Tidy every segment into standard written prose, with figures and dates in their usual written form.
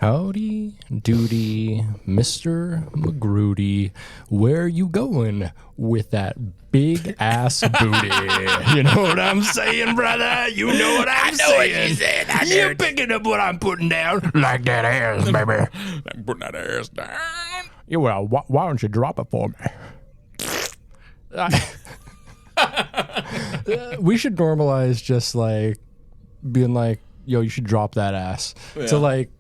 Howdy doody, Mr. McGroody. Where you going with that big ass booty? You know what I'm saying, brother? You know what I'm saying. What you said. You're picking up what I'm putting down. Like that ass, baby. I'm putting that ass down. Yeah, well, why don't you drop it for me? We should normalize just like being like, yo, you should drop that ass to like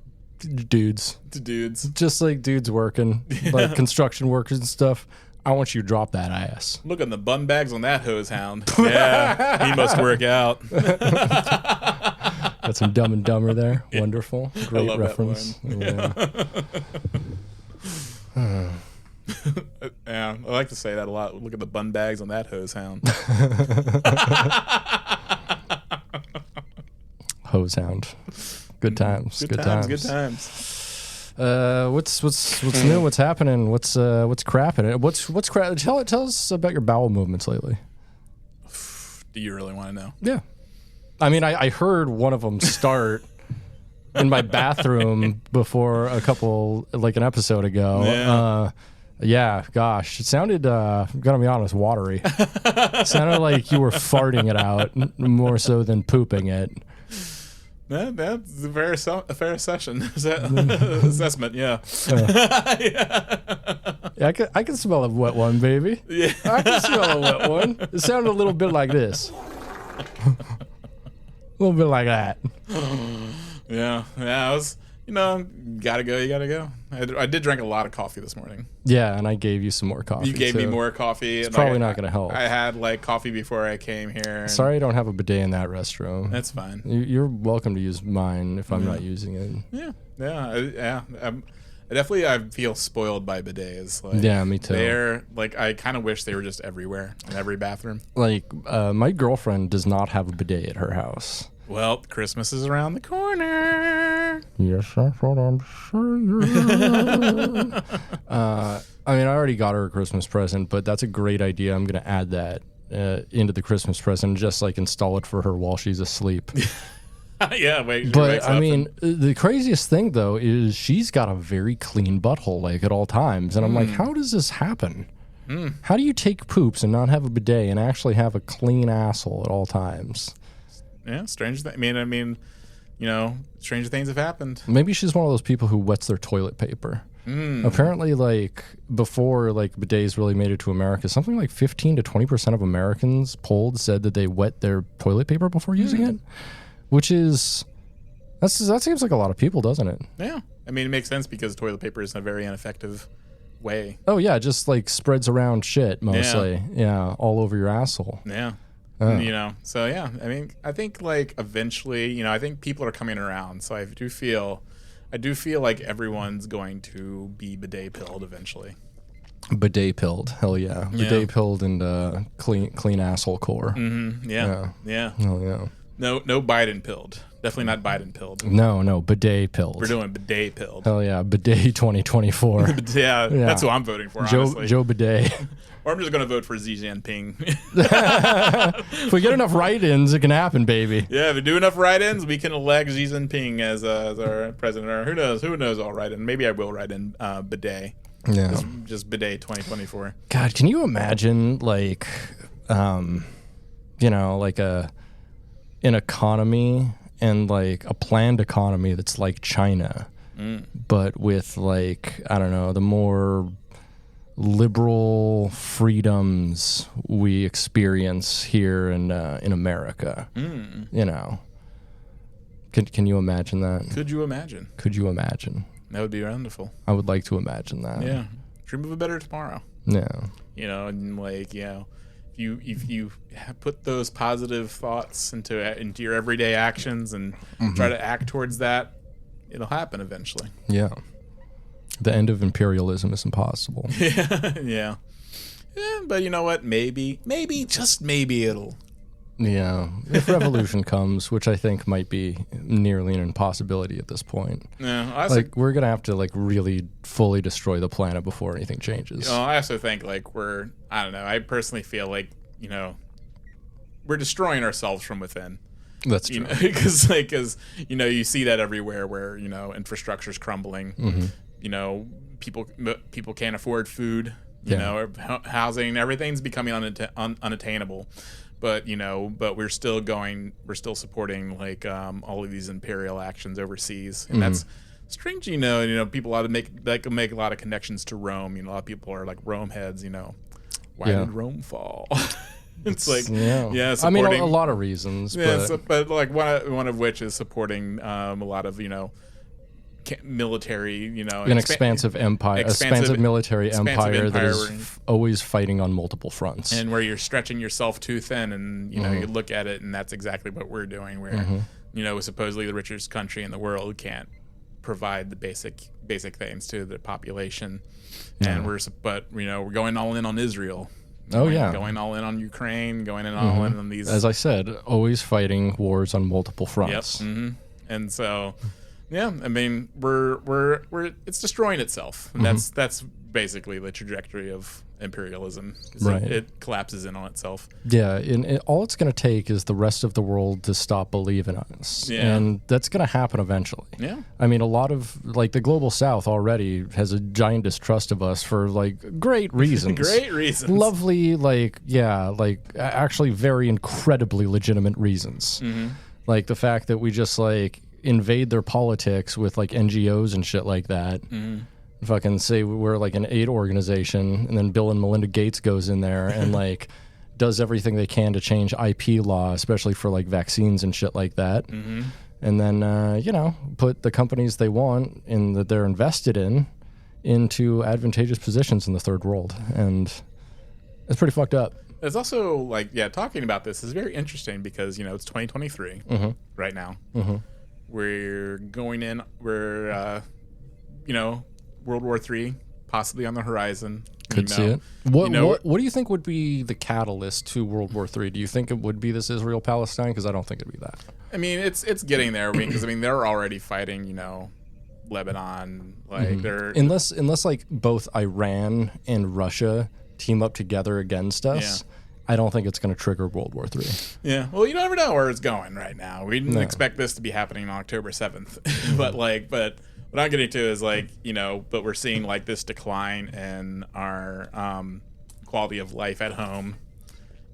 dudes. To dudes. Just like dudes working, like construction workers and stuff. I want you to drop that ass. Look at the bum bags on that hose hound. Yeah, he must work out. Got some Dumb and Dumber there. Yeah. Wonderful. Great love reference. That yeah. Yeah, I like to say that a lot. Look at the bun bags on that hose hound. Hose hound. Good times. Good times. Good times. What's new? What's happening? What's crapping? What's crap? Tell us about your bowel movements lately. Do you really want to know? Yeah. I mean, I heard one of them start in my bathroom before an episode ago. Yeah. Yeah, gosh. It sounded, gotta be honest, watery. It sounded like you were farting it out more so than pooping it. That's a fair session. Assessment, yeah. Yeah, I can smell a wet one, baby. Yeah. I can smell a wet one. It sounded a little bit like this. A little bit like that. Yeah, I was, you gotta go, you gotta go. I did drink a lot of coffee this morning. Yeah, and I gave you some more coffee. You gave me more coffee. It's probably not going to help. I had coffee before I came here. Sorry I don't have a bidet in that restroom. That's fine. You're welcome to use mine if I'm not using it. Yeah. I feel spoiled by bidets. Yeah, me too. They're I kind of wish they were just everywhere in every bathroom. My girlfriend does not have a bidet at her house. Well, Christmas is around the corner. Yes, that's what I'm saying. I already got her a Christmas present, but that's a great idea. I'm going to add that into the Christmas present, just install it for her while she's asleep. Yeah, wait. But the craziest thing though is she's got a very clean butthole at all times, and I'm like, how does this happen? How do you take poops and not have a bidet and actually have a clean asshole at all times? Yeah, strange. Stranger things have happened. Maybe she's one of those people who wets their toilet paper. Apparently, before bidets really made it to America, something like 15 to 20% of Americans polled said that they wet their toilet paper before using it, which is that seems like a lot of people, doesn't it? Yeah, it makes sense because toilet paper is a very ineffective way. Oh yeah, just spreads around shit mostly. Yeah, all over your asshole. Yeah. So yeah, I think eventually, I think people are coming around. So I do feel like everyone's going to be bidet pilled eventually. Bidet pilled, hell yeah. Bidet pilled and clean asshole core. Mm-hmm. Yeah. Hell yeah. No Biden pilled. Definitely not Biden pilled. No, bidet pilled. We're doing bidet pilled. Hell yeah, bidet 2024. yeah, that's who I'm voting for, honestly. Joe Bidet. Or I'm just going to vote for Xi Jinping. If we get enough write-ins, it can happen, baby. Yeah, if we do enough write-ins, we can elect Xi Jinping as our president. Or who knows I'll write in. Maybe I will write in bidet. Yeah. Just bidet 2024. God, can you imagine, an economy and, a planned economy that's like China, but with, the more liberal freedoms we experience here in America. Can you imagine that? Could you imagine? That would be wonderful. I would like to imagine that. Yeah. Dream of a better tomorrow. Yeah. If you put those positive thoughts into your everyday actions and try to act towards that, it'll happen eventually. Yeah. The end of imperialism is impossible. Yeah, but you know what? Maybe, just maybe it'll. Yeah, if revolution comes, which I think might be nearly an impossibility at this point. Yeah, we're gonna have to really fully destroy the planet before anything changes. I also think I don't know. I personally feel we're destroying ourselves from within. That's true. Because you see that everywhere where infrastructure's crumbling. People can't afford food. Housing, everything's becoming unattainable. But we're still supporting like all of these imperial actions overseas, and that's strange. People ought to make a lot of connections to Rome. A lot of people are like Rome heads. Why did Rome fall? It's like I mean, a lot of reasons. But like one of which is supporting a lot of military, an expansive military empire that is always fighting on multiple fronts, and where you're stretching yourself too thin, and you look at it, and that's exactly what we're doing. Where supposedly the richest country in the world can't provide the basic things to the population, and we're going all in on Israel. Going all in on Ukraine, going all in on these. As I said, always fighting wars on multiple fronts. Yep. And so. Yeah, I mean, we're it's destroying itself, and that's basically the trajectory of imperialism. Right, it collapses in on itself. Yeah, and all it's going to take is the rest of the world to stop believing in us, and that's going to happen eventually. Yeah, I mean, a lot of like the global South already has a giant distrust of us for like great reasons. Lovely, actually very incredibly legitimate reasons, like the fact that we just like invade their politics with like NGOs and shit like that. Fucking say we're like an aid organization, and then Bill and Melinda Gates goes in there and like does everything they can to change IP law, especially for like vaccines and shit like that. And then put the companies they want and that they're invested in into advantageous positions in the third world, and it's pretty fucked up. It's also like talking about this is very interesting because it's 2023 right now. We're going in. We're, World War III possibly on the horizon. Could see it. What do you think would be the catalyst to World War III? Do you think it would be this Israel-Palestine? Because I don't think it'd be that. I mean, it's getting there. Because they're already fighting. Lebanon. Like they're unless like both Iran and Russia team up together against us. Yeah. I don't think it's going to trigger World War III. Yeah. Well, you never know where it's going right now. We didn't expect this to be happening on October 7th. but what I'm getting to is but we're seeing like this decline in our quality of life at home,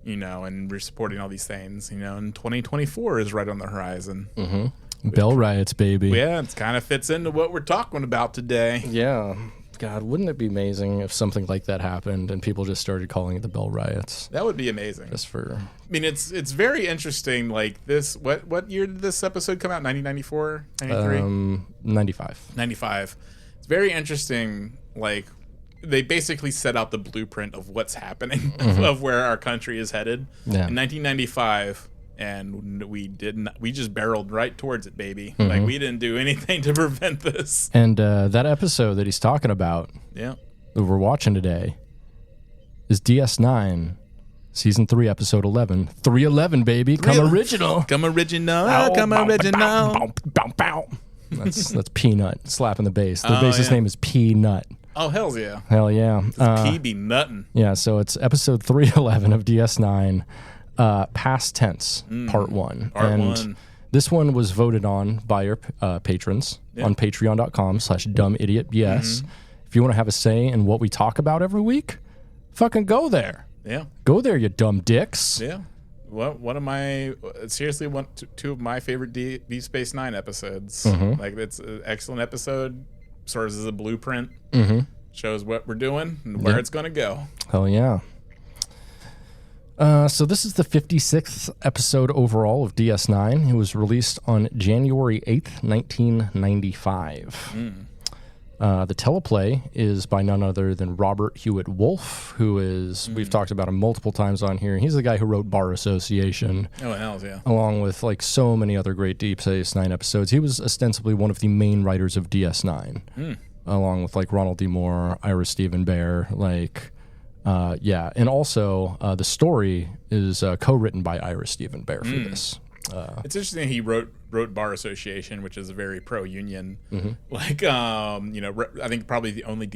and we're supporting all these things, and 2024 is right on the horizon. Bell riots, baby. Yeah, it kind of fits into what we're talking about today. Yeah. God, wouldn't it be amazing if something like that happened and people just started calling it the Bell Riots? That would be amazing. Just for... I mean, it's very interesting. Like this, what year did this episode come out? 1994? 93? 95. 95. It's very interesting. Like they basically set out the blueprint of what's happening, of where our country is headed. Yeah. In 1995. And we just barreled right towards it, baby. Like we didn't do anything to prevent this. And that episode that he's talking about, that we're watching today, is DS9, season 3, episode 11. 311, baby. Come original. Come original. Come original. That's Peanut slapping the bass. The bassist name is Peanut. Oh, hell yeah. Hell yeah. P be nuttin'. Yeah, so it's episode 311 of DS9. Past tense, part 1. This one was voted on by our patrons on patreon.com/dumbidiotbs. If you want to have a say in what we talk about every week, fucking go there. Yeah. Go there, you dumb dicks. Yeah. Well, two of my favorite Deep Space Nine episodes. Like, it's an excellent episode. Serves as a blueprint. Shows what we're doing and where it's going to go. Hell yeah. So this is the 56th episode overall of DS9. It was released on January 8th, 1995. The teleplay is by none other than Robert Hewitt Wolfe, who is, we've talked about him multiple times on here. He's the guy who wrote Bar Association. Oh, hell yeah. Along with like so many other great Deep Space Nine episodes. He was ostensibly one of the main writers of DS9. Along with like Ronald D. Moore, Ira Stephen Bear, and also the story is co-written by Ira Stephen Bear for this. It's interesting he wrote Bar Association, which is a very pro-union. I think probably the only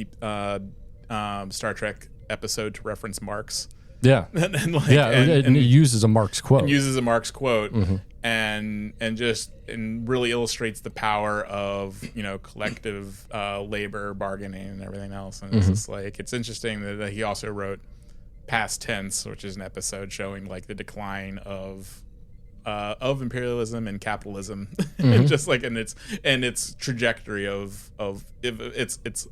Star Trek episode to reference Marx. Yeah. and it uses a Marx quote. And really illustrates the power of collective labor bargaining and everything else. And it's just like, it's interesting that he also wrote Past Tense, which is an episode showing like the decline of imperialism and capitalism, and just like its trajectory of its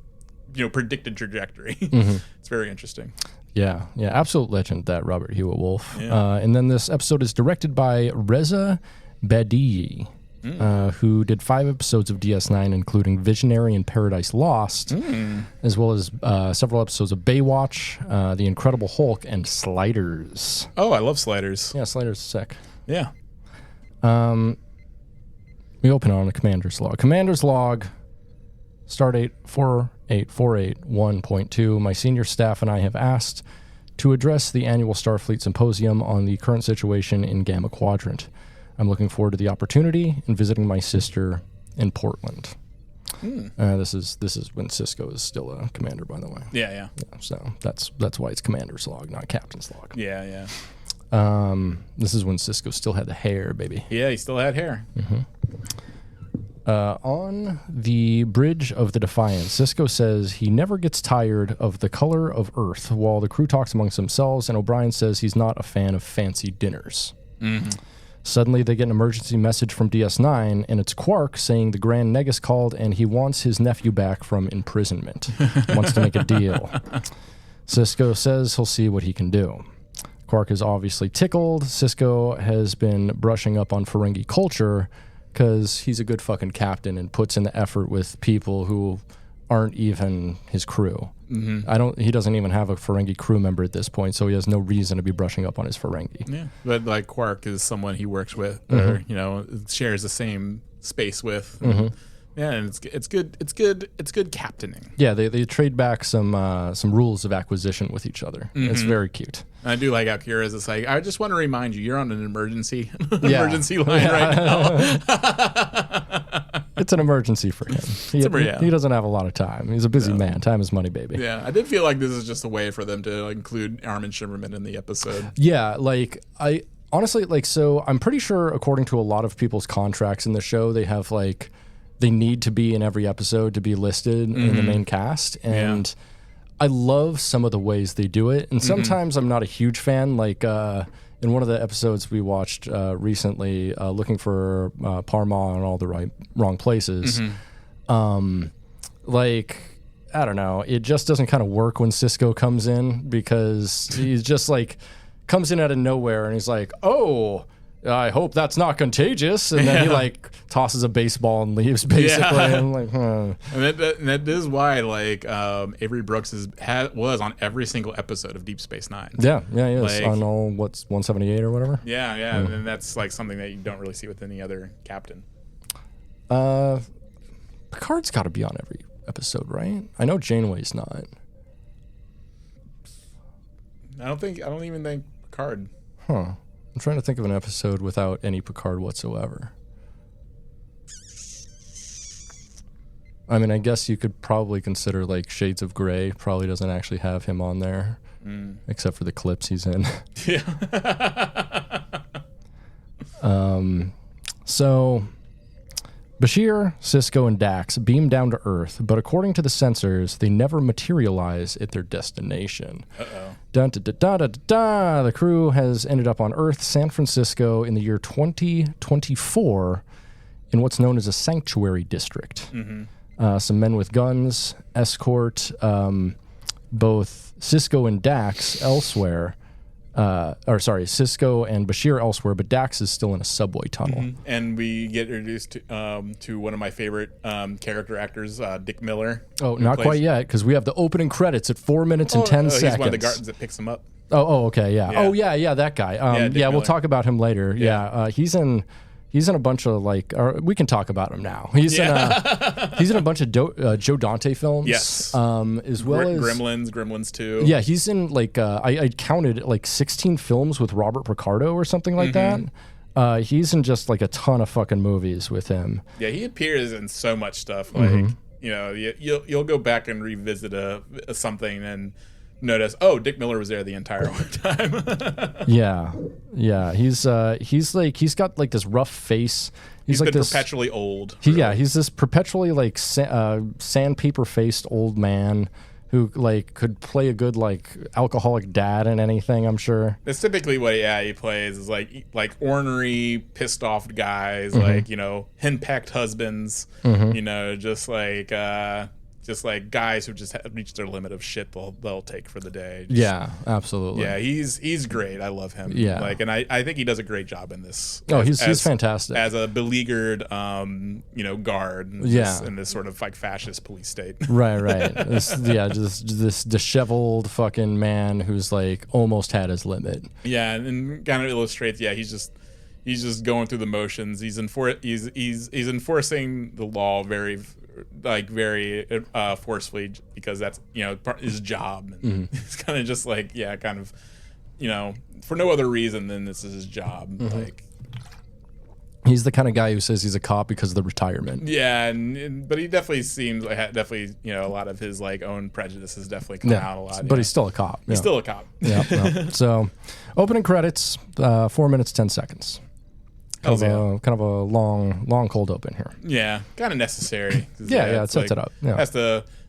predicted trajectory. It's very interesting. Yeah, absolute legend, that Robert Hewitt Wolf. Yeah. And then this episode is directed by Reza Badiyi, who did 5 episodes of DS9, including Visionary and Paradise Lost, as well as several episodes of Baywatch, The Incredible Hulk, and Sliders. Oh, I love Sliders. Yeah, Sliders is sick. Yeah. We open on a Commander's Log. Commander's Log, Stardate 48481.2. My senior staff and I have asked to address the annual Starfleet Symposium on the current situation in Gamma Quadrant. I'm looking forward to the opportunity and visiting my sister in Portland. This is when Sisko is still a commander, by the way. Yeah. So that's why it's Commander's Log, not Captain's Log. Yeah. This is when Sisko still had the hair, baby. Yeah, he still had hair. On the bridge of the Defiance, Sisko says he never gets tired of the color of Earth, while the crew talks amongst themselves, and O'Brien says he's not a fan of fancy dinners. Suddenly, they get an emergency message from DS9, and it's Quark saying the Grand Negus called, and he wants his nephew back from imprisonment. Wants to make a deal. Sisko says he'll see what he can do. Quark is obviously tickled. Sisko has been brushing up on Ferengi culture because he's a good fucking captain and puts in the effort with people who aren't even his crew. He doesn't even have a Ferengi crew member at this point, so he has no reason to be brushing up on his Ferengi. Yeah, but like Quark is someone he works with, or shares the same space with. Yeah, and it's good captaining. Yeah, they trade back some rules of acquisition with each other. It's very cute. I do like how Kira's just like, I just want to remind you, you're on an emergency line right now. It's an emergency for him. He doesn't have a lot of time. He's a busy man. Time is money, baby. Yeah, I did feel like this is just a way for them to include Armin Shimmerman in the episode. Yeah, like I honestly so I'm pretty sure according to a lot of people's contracts in the show, they have like they need to be in every episode to be listed in the main cast, and I love some of the ways they do it, and sometimes I'm not a huge fan. Like in one of the episodes we watched recently, looking for Parma in all the wrong places, like I don't know, it just doesn't kind of work when Sisko comes in, because he's just like comes in out of nowhere and he's like, oh, I hope that's not contagious, and then he like tosses a baseball and leaves, basically. I'm like, and that is why like Avery Brooks was on every single episode of Deep Space Nine. Yeah, he is on all 178 or whatever. Yeah, and that's like something that you don't really see with any other captain. Picard's got to be on every episode, right? I know Janeway's not. I don't even think Picard. Huh. I'm trying to think of an episode without any Picard whatsoever. I mean, I guess you could probably consider like Shades of Grey probably doesn't actually have him on there, except for the clips he's in. Yeah. So Bashir, Sisko, and Dax beam down to Earth, but according to the sensors, they never materialize at their destination. The crew has ended up on Earth, San Francisco, in the year 2024, in what's known as a sanctuary district. Some men with guns escort both Sisko and Dax elsewhere. Sisko and Bashir elsewhere, but Dax is still in a subway tunnel. And we get introduced to one of my favorite character actors, Dick Miller. Oh, not quite yet, because we have the opening credits at 4 minutes and 10 seconds. He's one of the guards that picks him up. Okay, yeah. Oh, yeah, that guy. We'll talk about him later. Yeah, he's in a bunch of we can talk about him now. He's in a bunch of Joe Dante films. Yes. As well as Gremlins 2. Yeah, he's in I counted 16 films with Robert Picardo or something like that. He's in just a ton of fucking movies with him. Yeah, he appears in so much stuff. You'll go back and revisit something, and notice, oh, Dick Miller was there the entire time. Yeah. He's got like this rough face. He's like been this perpetually old. He's this perpetually like sandpaper faced old man who like could play a good like alcoholic dad in anything, I'm sure. That's typically what he plays is like ornery, pissed off guys, like, you know, henpecked husbands, you know, just like guys who just have reached their limit of shit they'll take for the day. Yeah, absolutely. Yeah, he's great. I love him. Yeah, like, and I think he does a great job in this. Oh, he's fantastic as a beleaguered, you know, guard. In this sort of like fascist police state. Right. Just this disheveled fucking man who's like almost had his limit. Yeah, and kind of illustrates. Yeah, he's just going through the motions. He's enforcing the law very forcefully because that's, you know, his job. And it's kind of just like, kind of, you know, for no other reason than this is his job. Like, he's the kind of guy who says he's a cop because of the retirement. Yeah, but he definitely seems like you know, a lot of his like own prejudices definitely come out a lot. But he's still a cop. He's still a cop. Yeah. So, opening credits, 4 minutes 10 seconds. Kind of a long cold open here. Yeah, kind of necessary. It sets it up. Yeah.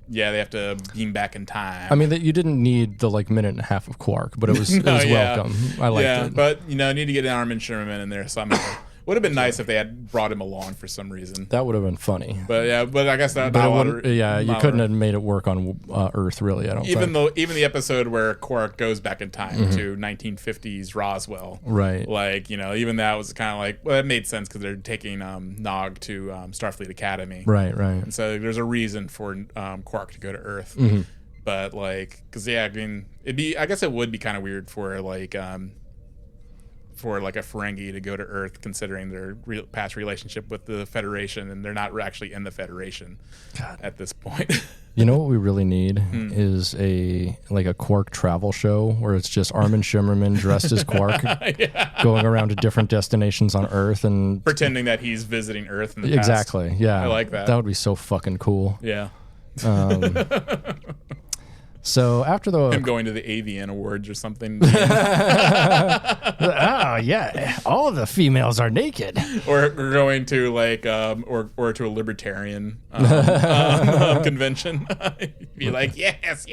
They have to beam back in time. I mean, you didn't need the like minute and a half of Quark, but it was welcome. I liked it. But you know, need to get Armin Sherman in there somehow. Would have been nice if they had brought him along for some reason. That would have been funny. But I guess that. You couldn't have made it work on Earth, really. I don't. Even the episode where Quark goes back in time to 1950s Roswell, right? Like, you know, even that was kind of like, well, that made sense because they're taking Nog to Starfleet Academy, right. And so there's a reason for Quark to go to Earth. But like, because I mean, I guess it would be kind of weird for like a Ferengi to go to Earth, considering their past relationship with the Federation, and they're not actually in the Federation at this point. You know what we really need is a Quark travel show where it's just Armin Shimmerman dressed as Quark, going around to different destinations on Earth and pretending that he's visiting Earth in the past. Exactly. Yeah, I like that. That would be so fucking cool. Yeah. So after him going to the Avian Awards or something. All the females are naked. Or going to like or to a libertarian convention. Be like, yes.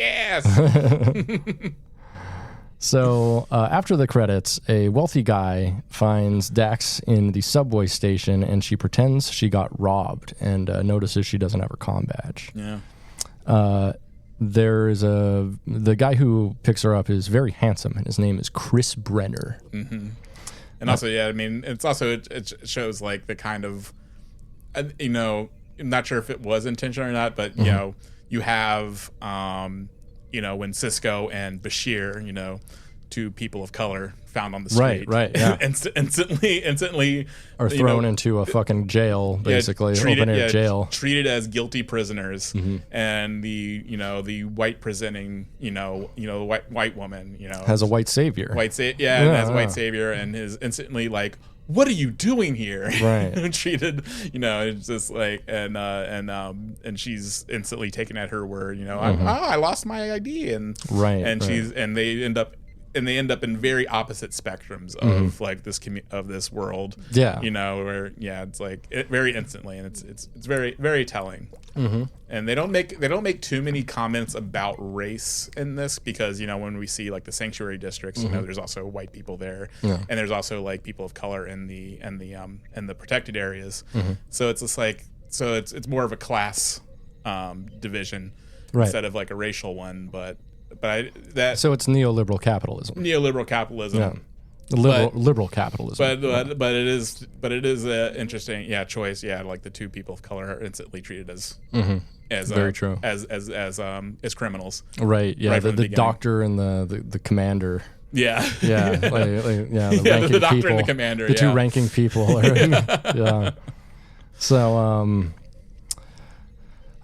So after the credits, a wealthy guy finds Dax in the subway station, and she pretends she got robbed and notices she doesn't have her comm badge. Yeah. The guy who picks her up is very handsome, and his name is Chris Brenner. And also, I mean, it shows like the kind of, you know, I'm not sure if it was intentional or not, but you know, you have, you know, when Sisko and Bashir, you know, two people of color found on the street, right, yeah, instantly are thrown into a fucking jail, basically, open air jail, treated as guilty prisoners, and the white presenting, white woman, has a white savior, has a white savior, and is instantly like, what are you doing here? Right. Treated, it's just like, and she's instantly taken at her word, I lost my ID, and they end up in very opposite spectrums of like this world. Yeah. Where it's like very instantly, and it's very, very telling. And they don't make too many comments about race in this, because when we see like the sanctuary districts, there's also white people there, and there's also like people of color in the protected areas. So it's just like, it's more of a class division instead of like a racial one, so it's neoliberal capitalism. Yeah. Liberal capitalism. But it is an interesting choice. Yeah, like the two people of color are instantly treated as very true as criminals. Right. Yeah. The doctor and the commander. Yeah. Yeah. The doctor people, and the commander. The two ranking people. Yeah. So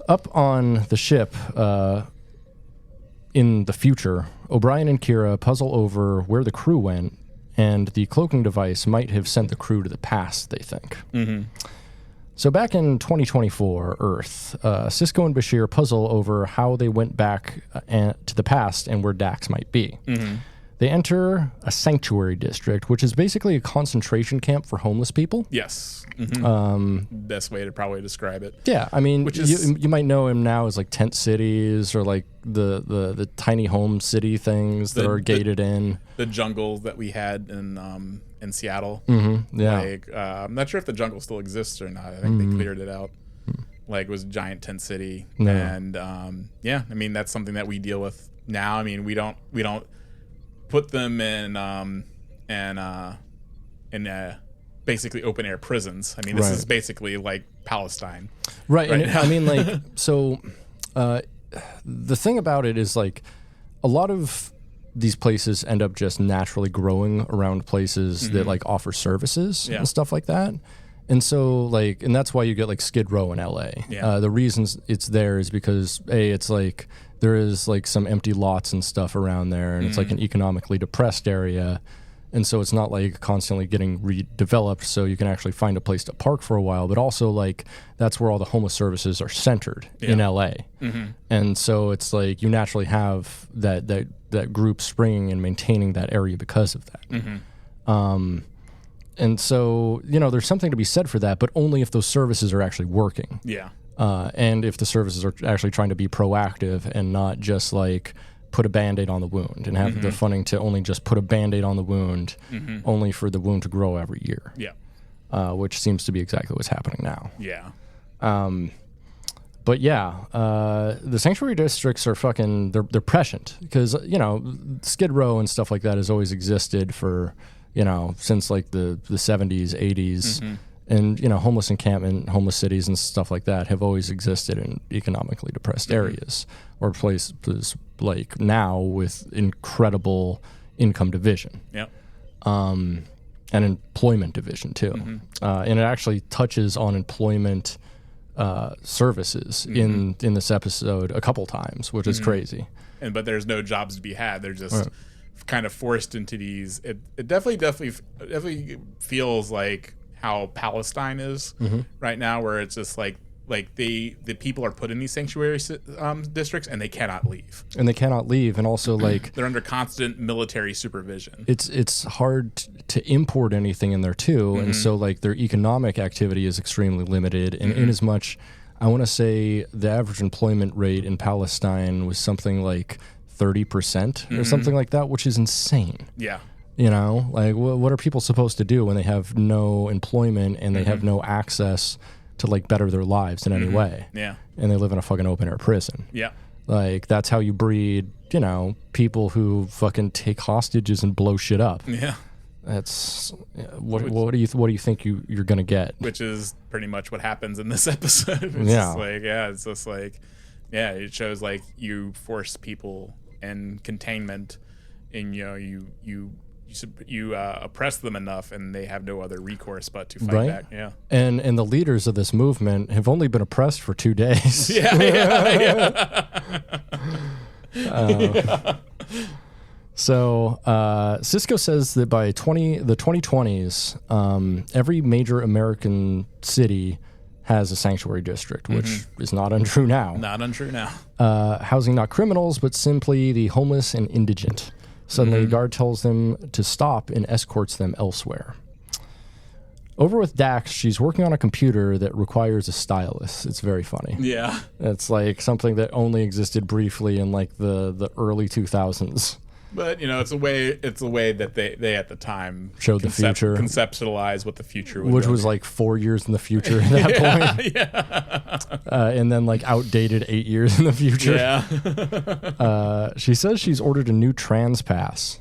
up on the ship. In the future, O'Brien and Kira puzzle over where the crew went, and the cloaking device might have sent the crew to the past, they think. So back in 2024 Earth, Cisco and Bashir puzzle over how they went back to the past and where Dax might be. They enter a sanctuary district, which is basically a concentration camp for homeless people. Yes. Best way to probably describe it. Yeah, I mean, you might know him now as like tent cities or like the tiny home city things that are gated in. The jungle that we had in Seattle. Yeah. Like, I'm not sure if the jungle still exists or not. I think they cleared it out. Like, it was a giant tent city. No. And yeah, I mean, that's something that we deal with now. I mean, we don't put them in basically open air prisons. I mean, this is basically like Palestine. Right. And I mean, like, so the thing about it is like a lot of these places end up just naturally growing around places that like offer services and stuff like that. And so like, and that's why you get like Skid Row in LA. The reasons it's there is because it's like there is like some empty lots and stuff around there, and it's like an economically depressed area. And so it's not like constantly getting redeveloped, so you can actually find a place to park for a while. But also like that's where all the homeless services are centered in LA. And so it's like you naturally have that group springing and maintaining that area because of that. And so, you know, there's something to be said for that, but only if those services are actually working. And if the services are actually trying to be proactive and not just like put a Band-Aid on the wound and have the funding to only just put a Band-Aid on the wound only for the wound to grow every year. Which seems to be exactly what's happening now. But yeah, the sanctuary districts are fucking, they're prescient because, you know, Skid Row and stuff like that has always existed for, you know, since like the 70s, 80s. And, you know, homeless encampment, homeless cities and stuff like that have always existed in economically depressed areas or places like now with incredible income division. And employment division too. And it actually touches on employment services in this episode a couple times, which is crazy. But there's no jobs to be had. They're just kind of forced into these. It definitely feels like how Palestine is right now, where it's just like the people are put in these sanctuary districts and they cannot leave. And also like they're under constant military supervision. It's hard to import anything in there too, and so like their economic activity is extremely limited. And in as much, I want to say the average employment rate in Palestine was something like 30% or something like that, which is insane. You know, like what are people supposed to do when they have no employment and they have no access to like better their lives in any way? And they live in a fucking open air prison. Like that's how you breed, you know, people who fucking take hostages and blow shit up. That's what do you think you're gonna get? Which is pretty much what happens in this episode. It's just like it shows like you force people in containment, and you know you oppress them enough, and they have no other recourse but to fight back. And the leaders of this movement have only been oppressed for 2 days. So Cisco says that by the 2020s, every major American city has a sanctuary district, which is not untrue now. Housing not criminals, but simply the homeless and indigent. Suddenly, a guard tells them to stop and escorts them elsewhere. Over with Dax, she's working on a computer that requires a stylus. It's very funny. It's like something that only existed briefly in like the early 2000s. But you know, it's a way that they at the time showed the future, conceptualized what the future was, which was like 4 years in the future at that point. And then like outdated 8 years in the future. She says she's ordered a new trans pass.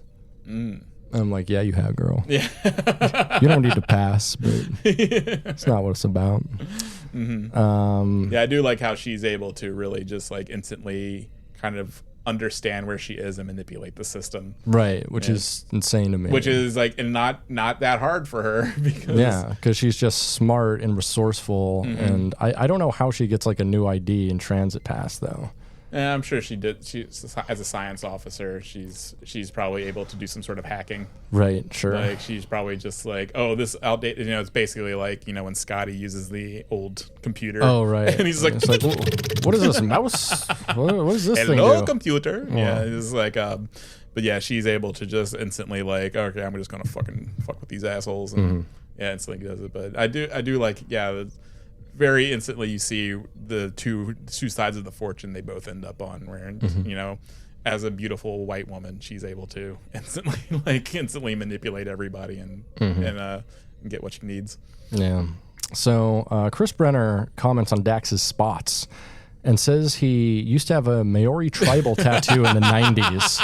I'm like, yeah, you have, girl. You don't need to pass, but it's not what it's about. I do like how she's able to really just like instantly kind of understand where she is and manipulate the system, which is insane to me, which is like and not that hard for her because she's just smart and resourceful. And I don't know how she gets like a new ID and transit pass though. Yeah, I'm sure she did. She, as a science officer, she's probably able to do some sort of hacking. Right, sure. Like she's probably just like, oh, this outdated. You know, it's basically like, you know, when Scotty uses the old computer. Oh, right. And he's like, what is this mouse? What is this thing? Hello, do? computer. Yeah, it's like, but yeah, she's able to just instantly like, okay, I'm just gonna fucking fuck with these assholes, and yeah, instantly does it. But I do like, yeah. Very instantly, you see the two sides of the fortune they both end up on. Where you know, as a beautiful white woman, she's able to instantly manipulate everybody and get what she needs. Yeah. So Chris Brenner comments on Dax's spots and says he used to have a Maori tribal tattoo in the 90s,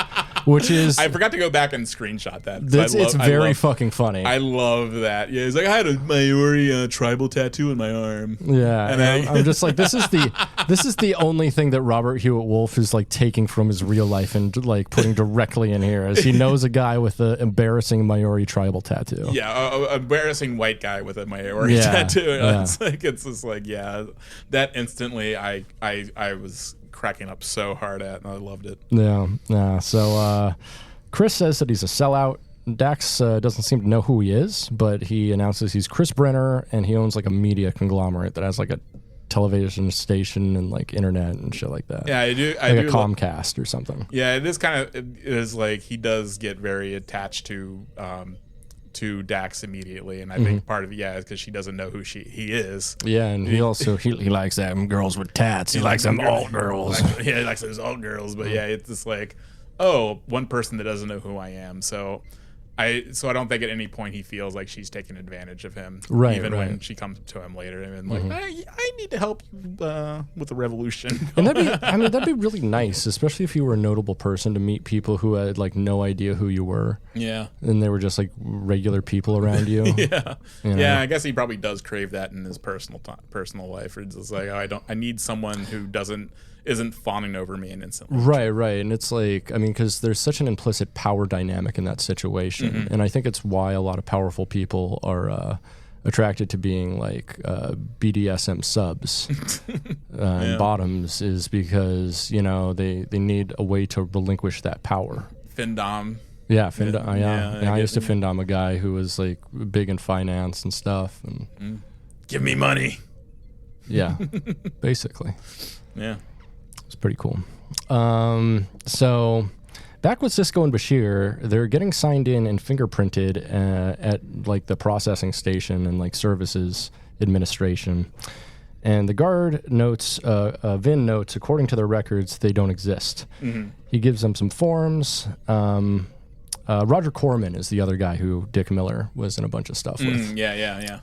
which is... I forgot to go back and screenshot that. It's very fucking funny. I love that. Yeah, he's like, I had a Maori tribal tattoo in my arm. Yeah, and I'm just like, this is the only thing that Robert Hewitt Wolf is like taking from his real life and like putting directly in here, as he knows a guy with an embarrassing Maori tribal tattoo. Yeah, a embarrassing white guy with a Maori tattoo. Yeah. It's just like, yeah, that instantly I was cracking up so hard at, and I loved it. Yeah. So Chris says that he's a sellout. Dax doesn't seem to know who he is, but he announces he's Chris Brenner, and he owns like a media conglomerate that has like a television station and like internet and shit like that. Yeah, I do a Comcast or something. Yeah, it is like he does get very attached to Dax immediately, and I think part of it, is because she doesn't know who he is. Yeah, and he also he likes them girls with tats. He likes them alt girls. He likes those alt girls. But yeah, it's just like, oh, one person that doesn't know who I am. So I don't think at any point he feels like she's taking advantage of him. Right. Even when she comes to him later and like, I need to help you with the revolution. And that'd be really nice, especially if you were a notable person, to meet people who had like no idea who you were. Yeah. And they were just like regular people around you. Yeah. You know? Yeah. I guess he probably does crave that in his personal life. It's just like, I need someone who isn't fawning over me and instantly. Right. And it's like, I mean, because there's such an implicit power dynamic in that situation. And I think it's why a lot of powerful people are attracted to being like BDSM subs and bottoms, is because, you know, they need a way to relinquish that power. Findom. Yeah, Findom. Yeah, I used to Findom a guy who was like big in finance and stuff. And give me money. Yeah, basically. Yeah. It's pretty cool. So back with Cisco and Bashir, they're getting signed in and fingerprinted at like the processing station and like services administration. And the guard notes, Vin notes, according to their records, they don't exist. He gives them some forms. Roger Corman is the other guy who Dick Miller was in a bunch of stuff with. Yeah.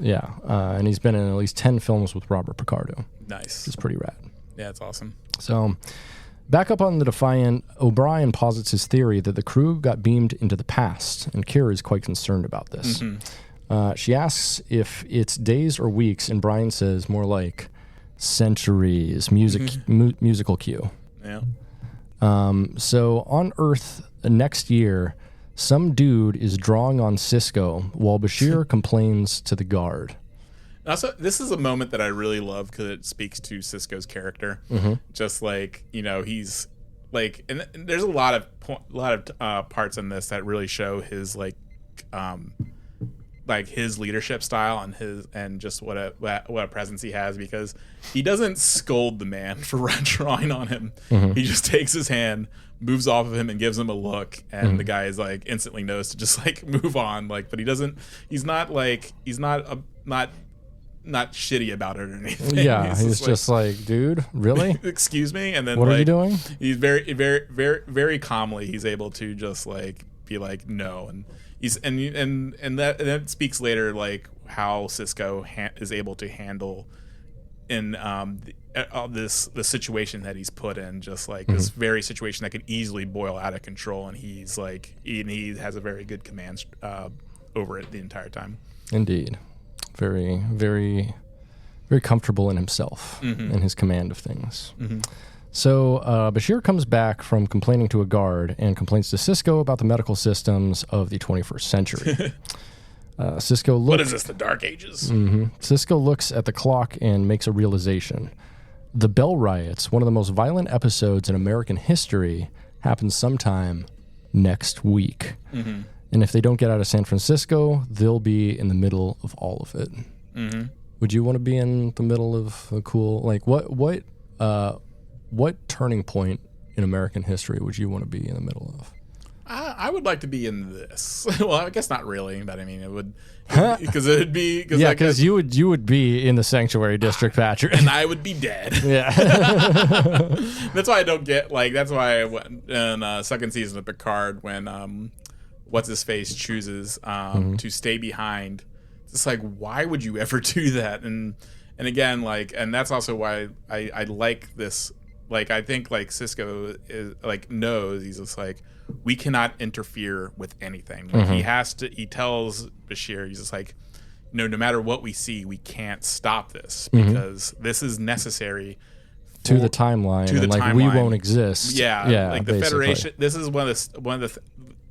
And he's been in at least 10 films with Robert Picardo. Nice. It's pretty rad. Yeah, it's awesome. So, back up on the Defiant, O'Brien posits his theory that the crew got beamed into the past, and Kira is quite concerned about this. She asks if it's days or weeks, and Brian says more like centuries. Musical cue. Yeah. So on Earth next year, some dude is drawing on Cisco while Bashir complains to the guard. Also, this is a moment that I really love because it speaks to Cisco's character. Just like, you know, he's like, and there's a lot of parts in this that really show his like his leadership style and just what a presence he has, because he doesn't scold the man for drawing on him. He just takes his hand, moves off of him, and gives him a look, and the guy is like instantly knows to just like move on. Like, but he's not shitty about it or anything. Yeah, he's just like, dude, really? Excuse me? And then what are you doing? He's very, very, very, very calmly, he's able to just like be like, no. And he's and that speaks later like how Cisco is able to handle in the situation that he's put in, just like this very situation that could easily boil out of control, and he has a very good command over it the entire time. Indeed. Very, very, very comfortable in himself and his command of things. So Bashir comes back from complaining to a guard and complains to Cisco about the medical systems of the 21st century. What is this, the Dark Ages? Cisco looks at the clock and makes a realization. the Bell Riots, one of the most violent episodes in American history, happens sometime next week. Mm-hmm. And if they don't get out of San Francisco, they'll be in the middle of all of it. Mm-hmm. Would you want to be in the middle of a cool, like, what turning point in American history would you want to be in the middle of? I would like to be in this. Well, I guess not really, but I mean, it would, because it'd be, because you would be in the Sanctuary District, Patrick, and I would be dead. Yeah, that's why I don't get that's why I went in second season of Picard when what's his face chooses to stay behind. It's just like, why would you ever do that? And again, and that's also why I like this. Like, I think Sisko is knows, he's just like, we cannot interfere with anything. Like, he tells Bashir, he's just like, no matter what we see, we can't stop this because this is necessary to the timeline. We won't exist. Yeah. Like the basically. Federation. This is one of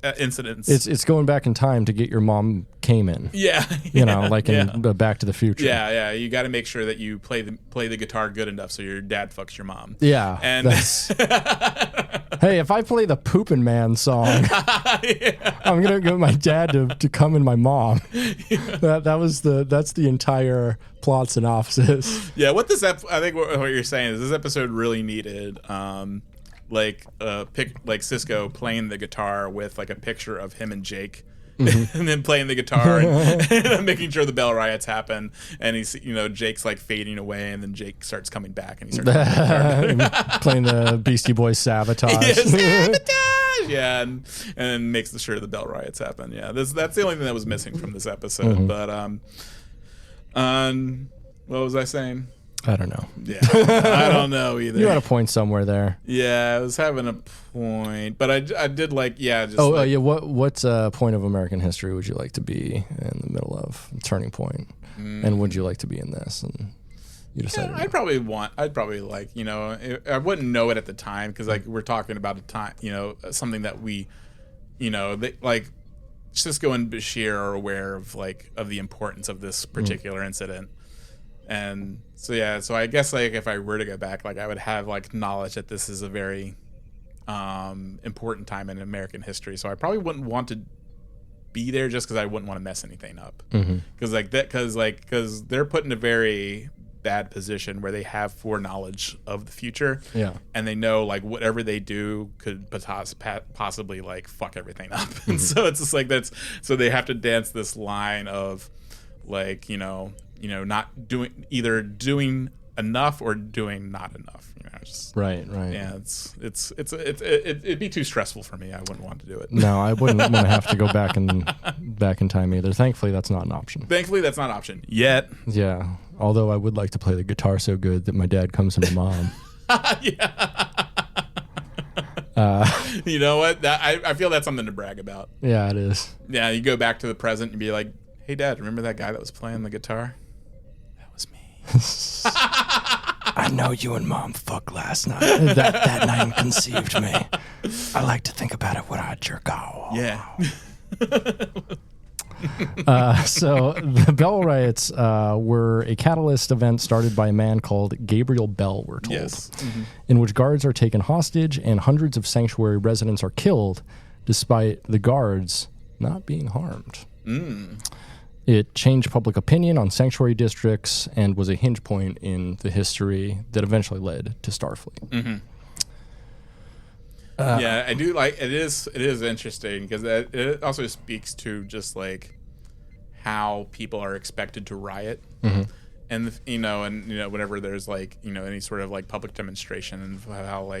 the incidents. It's going back in time to get your mom Cayman. Yeah. In Back to the Future. Yeah. You got to make sure that you play the guitar good enough so your dad fucks your mom. Yeah. And hey, if I play the Poopin' Man song, I'm gonna get my dad to come and my mom. That's the entire plot synopsis. Yeah. I think what you're saying is this episode really needed. Sisko playing the guitar with a picture of him and Jake, and then playing the guitar and making sure the Bell Riots happen, and he's Jake's fading away, and then Jake starts coming back, and he starts playing the Beastie Boys Sabotage. Sabotage, yeah, and then makes sure the Bell Riots happen. Yeah, that's the only thing that was missing from this episode. But what was I saying? I don't know. Yeah, I don't know either. You had a point somewhere there. Yeah, I was having a point, but I did what point of American history would you like to be in the middle of? Turning point. And would you like to be in this? And you decided. I'd probably I wouldn't know it at the time because we're talking about a time, something that we, Sisko and Bashir are aware of of the importance of this particular incident. And so I guess if I were to go back, I would have knowledge that this is a very important time in American history. So I probably wouldn't want to be there just because I wouldn't want to mess anything up. Because they're put in a very bad position where they have foreknowledge of the future. Yeah, and they know whatever they do could possibly fuck everything up. And so it's just so they have to dance this line of not doing enough or doing not enough. Right. Yeah, it'd be too stressful for me. I wouldn't want to do it. No, I wouldn't want to have to go back in time either. Thankfully, that's not an option. Yet. Yeah, although I would like to play the guitar so good that my dad comes to my mom. Yeah. You know what? I feel that's something to brag about. Yeah, it is. Yeah, you go back to the present and be like, hey, Dad, remember that guy that was playing the guitar? That was me. I know you and Mom fucked last night. That night conceived me. I like to think about it when I jerk off. Yeah. So the Bell Riots were a catalyst event started by a man called Gabriel Bell, we're told, yes. In which guards are taken hostage and hundreds of sanctuary residents are killed, despite the guards not being harmed. It changed public opinion on sanctuary districts and was a hinge point in the history that eventually led to Starfleet. Yeah, I do it is interesting because it also speaks to just how people are expected to riot. And whenever there's any sort of public demonstration, and how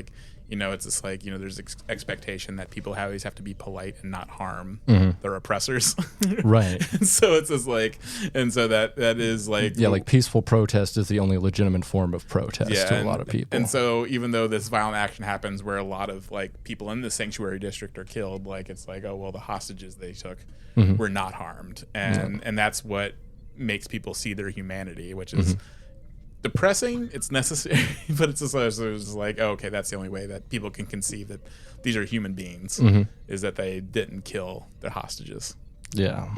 it's just there's expectation that people always have to be polite and not harm their oppressors. Right. And so it's just and so that is peaceful protest is the only legitimate form of protest to a lot of people. And so even though this violent action happens where a lot of people in the sanctuary district are killed, it's oh well, the hostages they took were not harmed, and that's what makes people see their humanity, which is depressing. It's necessary, but it's just okay, that's the only way that people can conceive that these are human beings, is that they didn't kill their hostages. Yeah.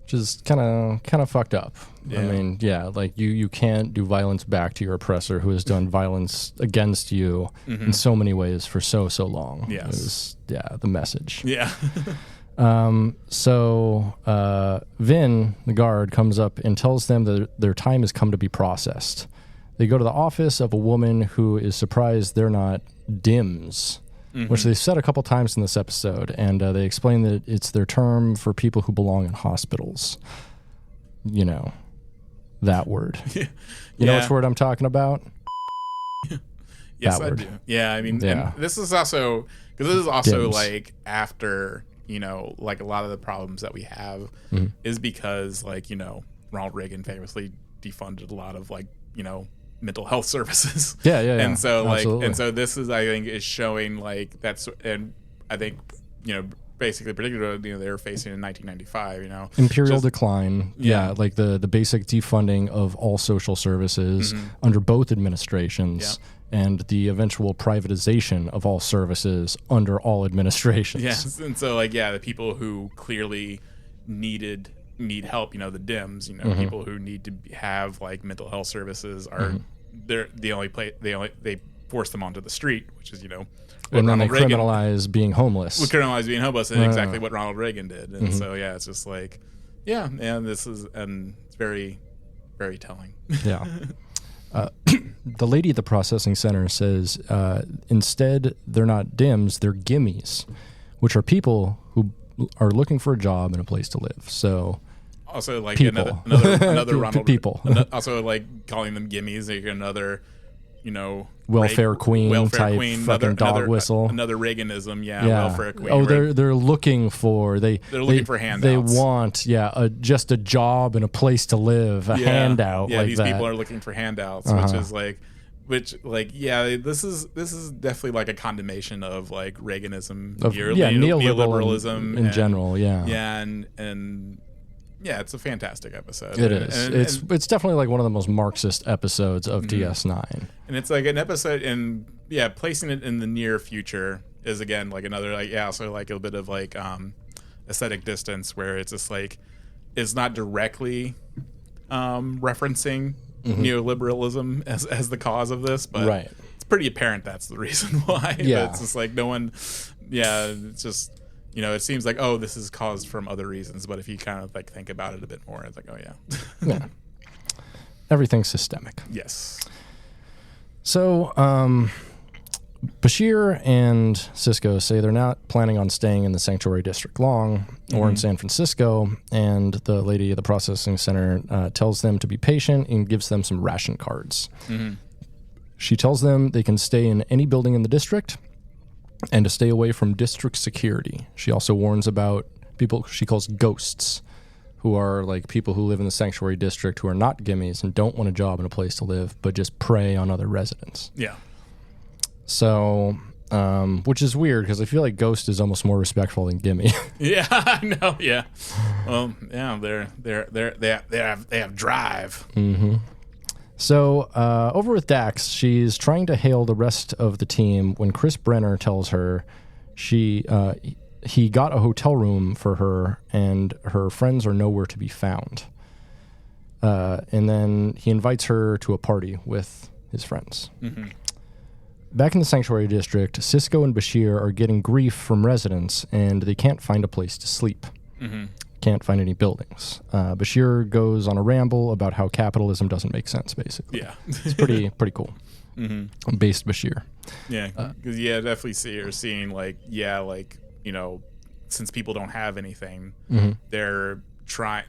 which is kind of fucked up. Yeah. I mean, yeah, like you can't do violence back to your oppressor who has done violence against you in so many ways for so long. Yes. It was, the message. Yeah. So Vin, the guard, comes up and tells them that their time has come to be processed. They go to the office of a woman who is surprised they're not DIMS, which they've said a couple times in this episode, and they explain that it's their term for people who belong in hospitals. You know, that word. You know which word I'm talking about? Yes, that I word. do. Yeah, I mean, and this is also, because this is also DIMS. like after, you know, like a lot of the problems that we have is because, like, you know, Ronald Reagan famously defunded a lot of, like, you know, mental health services. Yeah. And so Absolutely. like, and so this is, I think, is showing like that's, and I think, you know, basically particularly, you know, they were facing in 1995, you know, Imperial decline. Yeah, like the basic defunding of all social services under both administrations. And the eventual privatization of all services under all administrations. Yes, and so like the people who clearly need help, you know, the DIMS, you know, people who need to have like mental health services are they're the only they force them onto the street, which is, you know, and then Ronald they criminalize being homeless. We criminalize being homeless, and exactly what Ronald Reagan did. And so it's just like and this is, and it's very, very telling. Yeah. The lady at the processing center says instead they're not DIMS, they're gimmies, which are people who are looking for a job and a place to live. So also like people. another Ronald people. Also like calling them gimmies, like another, you know, welfare queen type fucking dog whistle. Another Reaganism, welfare queen. Oh, they're looking for they're looking for handouts. They want just a job and a place to live, a handout. Yeah, like these that. people are looking for handouts, which is like, this is definitely like a condemnation of like Reaganism, neoliberalism in general. Yeah, and it's a fantastic episode. It is. It's definitely like one of the most Marxist episodes of DS9. And it's like an episode, and placing it in the near future is again like another so like a bit of like aesthetic distance, where it's just like it's not directly referencing neoliberalism as the cause of this, but it's pretty apparent that's the reason why. Yeah, but it's just like no one. Yeah, it's just. You know, it seems like, oh, this is caused from other reasons, but if you kind of like think about it a bit more, it's like, oh yeah. Everything's systemic. Yes. So Bashir and Cisco say they're not planning on staying in the Sanctuary District long or in San Francisco, and the lady at the processing center tells them to be patient and gives them some ration cards. She tells them they can stay in any building in the district and to stay away from district security. She also warns about people she calls ghosts, who are like people who live in the Sanctuary District who are not gimmies and don't want a job and a place to live, but just prey on other residents. Yeah. So, which is weird because I feel like Ghost is almost more respectful than Gimme. Yeah, I know. Yeah. Well, yeah, they have drive. So over with Dax, she's trying to hail the rest of the team when Chris Brenner tells her he got a hotel room for her and her friends are nowhere to be found. And then he invites her to a party with his friends. Back in the Sanctuary District, Cisco and Bashir are getting grief from residents and they can't find a place to sleep. Can't find any buildings. Bashir goes on a ramble about how capitalism doesn't make sense, basically. Yeah. It's pretty cool. Based Bashir. Yeah, because definitely seeing like you know, since people don't have anything, they're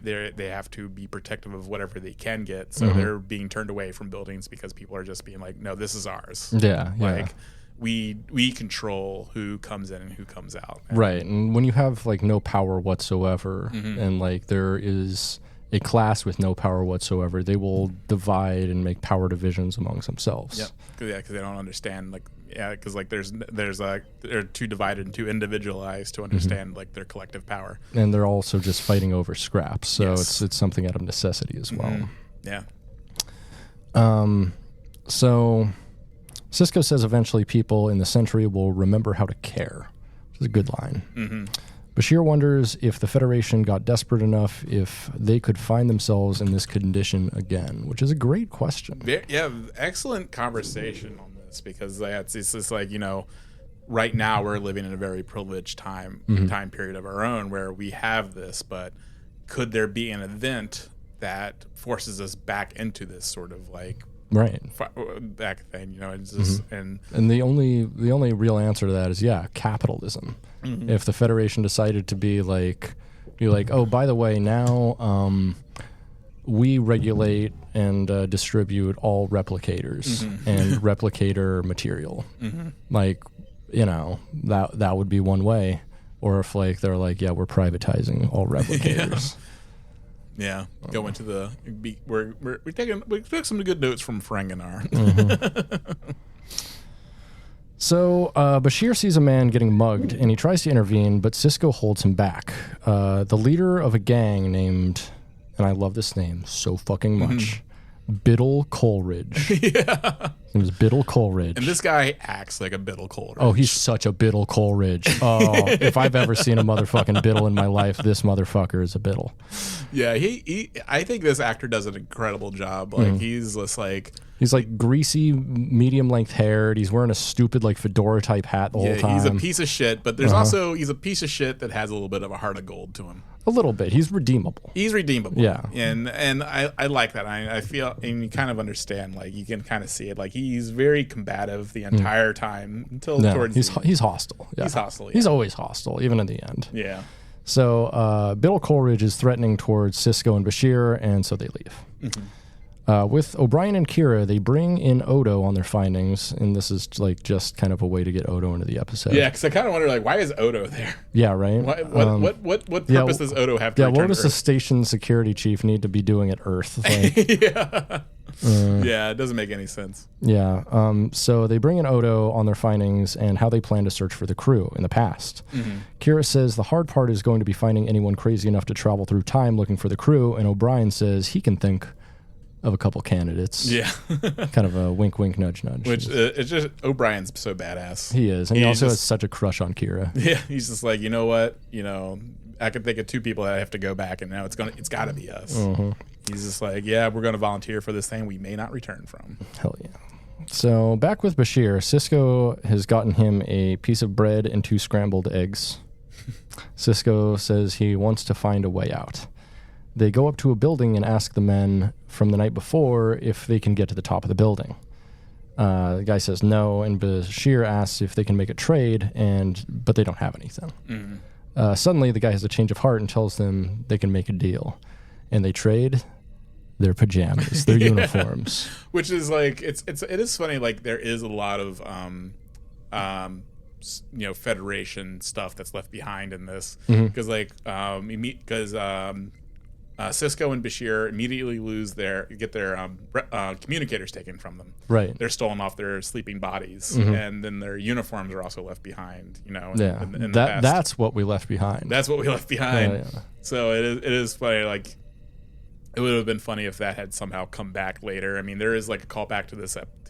they have to be protective of whatever they can get, so they're being turned away from buildings because people are just being like, no, this is ours. Like we control who comes in and who comes out. Right. And when you have like no power whatsoever and like there is a class with no power whatsoever, they will divide and make power divisions amongst themselves. Yep. Because they don't understand because like they're too divided and too individualized to understand like their collective power. And they're also just fighting over scraps. So it's something out of necessity as well. Yeah. So Cisco says eventually people in the Century will remember how to care, which is a good line. Bashir wonders if the Federation got desperate enough if they could find themselves in this condition again, which is a great question. Yeah, excellent conversation on this, because it's just like, right now we're living in a very privileged time period of our own where we have this, but could there be an event that forces us back into this sort of like back thing, it's just, and the only real answer to that is capitalism. If the Federation decided to be like, oh, by the way, now we regulate and distribute all replicators and replicator material, like, that would be one way. Or if like they're like, we're privatizing all replicators. Yeah, go into the. We took some good notes from Frangenar. So Bashir sees a man getting mugged, and he tries to intervene, but Cisco holds him back. The leader of a gang named, and I love this name so fucking much, Biddle Coleridge. Yeah. His name is Biddle Coleridge. And this guy acts like a Biddle Coleridge. Oh, he's such a Biddle Coleridge. Oh, if I've ever seen a motherfucking Biddle in my life, this motherfucker is a Biddle. Yeah, I think this actor does an incredible job. Like, he's just like... He's like greasy, medium-length haired. He's wearing a stupid like fedora-type hat the whole time. He's a piece of shit, but there's also... He's a piece of shit that has a little bit of a heart of gold to him. A little bit. He's redeemable. Yeah. And I like that. I feel, and you kind of understand, like, you can kind of see it. Like, he's very combative the entire time until towards he's hostile. Yeah. He's hostile. Yeah. He's always hostile, even in the end. Yeah. So Biddle Coleridge is threatening towards Cisco and Bashir, and so they leave. With O'Brien and Kira, they bring in Odo on their findings, and this is like just kind of a way to get Odo into the episode. Yeah, because I kind of wonder, like, why is Odo there? Yeah, right. What purpose does Odo have to return what does to the Earth? station security chief need to be doing at Earth? Like, yeah, it doesn't make any sense. Yeah. So they bring in Odo on their findings and how they plan to search for the crew in the past. Kira says the hard part is going to be finding anyone crazy enough to travel through time looking for the crew, and O'Brien says he can think of a couple candidates. Yeah. Kind of a wink, wink, nudge, nudge. Which, it's just, O'Brien's so badass. He is. And he also has such a crush on Kira. Yeah. He's just like, you know what? I can think of two people that I have to go back, and now it's got to be us. He's just like, yeah, we're going to volunteer for this thing we may not return from. Hell yeah. So back with Bashir, Cisco has gotten him a piece of bread and 2 scrambled eggs. Cisco says he wants to find a way out. They go up to a building and ask the men from the night before if they can get to the top of the building. The guy says no, and Bashir asks if they can make a trade, but they don't have anything. Suddenly, the guy has a change of heart and tells them they can make a deal. And they trade their pajamas, their uniforms. Which is like, it is funny, like, there is a lot of Federation stuff that's left behind in this. Because Cisco and Bashir immediately get their communicators taken from them. Right. They're stolen off their sleeping bodies, and then their uniforms are also left behind. In the past. That's what we left behind. That's what we left behind. Yeah. So it is funny. Like, it would have been funny if that had somehow come back later. I mean, there is like a callback to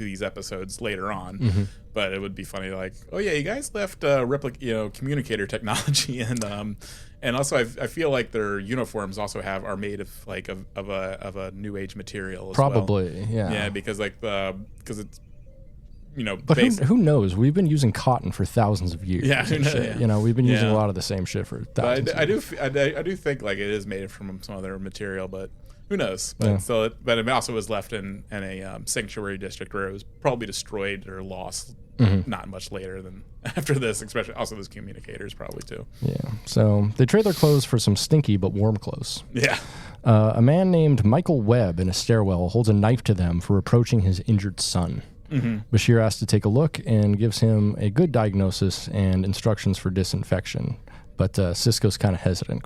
these episodes later on, but it would be funny. Like, oh yeah, you guys left communicator technology, and also I feel like their uniforms also are made of a new age material. As Probably, well. Yeah, because it's. But who knows? We've been using cotton for thousands of years. Yeah, yeah. We've been using a lot of the same shit for thousands. But I do think like it is made from some other material, but who knows? But but it also was left in a sanctuary district where it was probably destroyed or lost not much later than after this. Especially also those communicators probably too. Yeah. So they trade their clothes for some stinky but warm clothes. Yeah. A man named Michael Webb in a stairwell holds a knife to them for approaching his injured son. Bashir asks to take a look and gives him a good diagnosis and instructions for disinfection. But Cisco's kind of hesitant.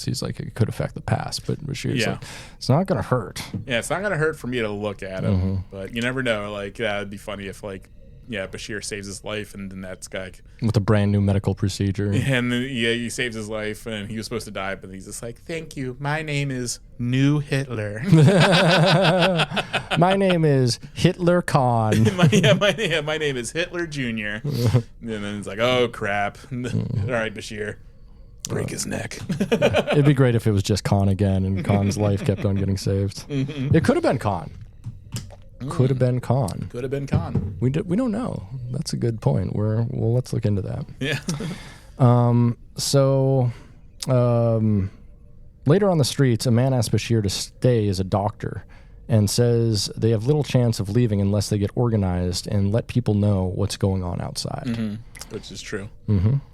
He's like, it could affect the past. But Bashir's like, it's not going to hurt. Yeah, it's not going to hurt for me to look at him. But you never know. Like, it'd be funny if, like, Bashir saves his life, and then that's guy with a brand new medical procedure. And then, he saves his life, and he was supposed to die, but he's just like, thank you. My name is New Hitler. My name is Hitler Khan. my name is Hitler Jr. And then it's like, oh crap. All right, Bashir. Break his neck. It'd be great if it was just Khan again and Khan's life kept on getting saved. It could have been Khan. Could have been Khan. Could have been Khan. We don't know. That's a good point. Let's look into that. Yeah. Later on the streets, a man asks Bashir to stay as a doctor and says they have little chance of leaving unless they get organized and let people know what's going on outside. Which is true.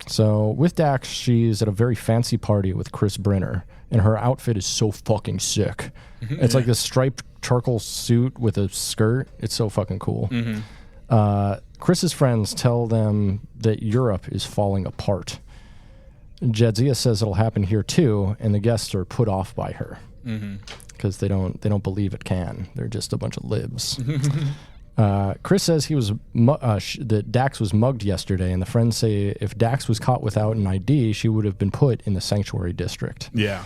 So with Dax, she's at a very fancy party with Chris Brenner, and her outfit is so fucking sick. It's like this striped charcoal suit with a skirt. It's so fucking cool. Chris's friends tell them that Europe is falling apart. Jadzia says it'll happen here too, and the guests are put off by her because they don't believe it can. They're just a bunch of libs. Chris says he was that Dax was mugged yesterday, and the friends say if Dax was caught without an ID, she would have been put in the sanctuary district. Yeah.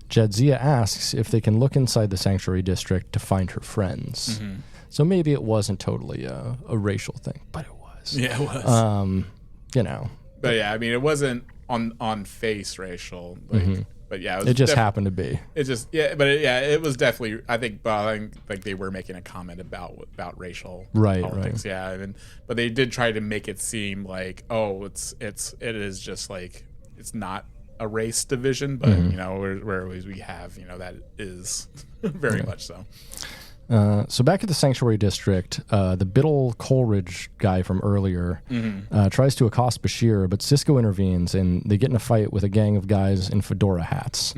Jadzia asks if they can look inside the sanctuary district to find her friends. So maybe it wasn't totally a racial thing, but it was. Yeah, it was. But yeah, I mean, it wasn't on face racial. But yeah, it just happened to be. It just it was definitely. I think like they were making a comment about racial politics. Right. Yeah, but they did try to make it seem like it is just like it's not a race division, but where we have that is very much so. So back at the Sanctuary District, the Biddle Coleridge guy from earlier tries to accost Bashir, but Cisco intervenes, and they get in a fight with a gang of guys in fedora hats,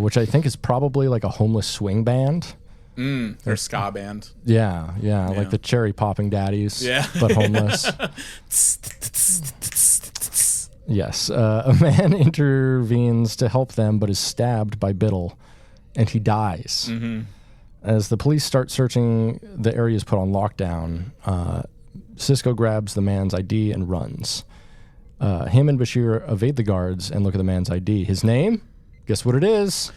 which I think is probably like a homeless swing band. Or ska band. Yeah, like the cherry popping daddies, but homeless. Yes, a man intervenes to help them, but is stabbed by Biddle, and he dies. As the police start searching, the area is put on lockdown. Cisco grabs the man's ID and runs. Him and Bashir evade the guards and look at the man's ID. His name? Guess what it is?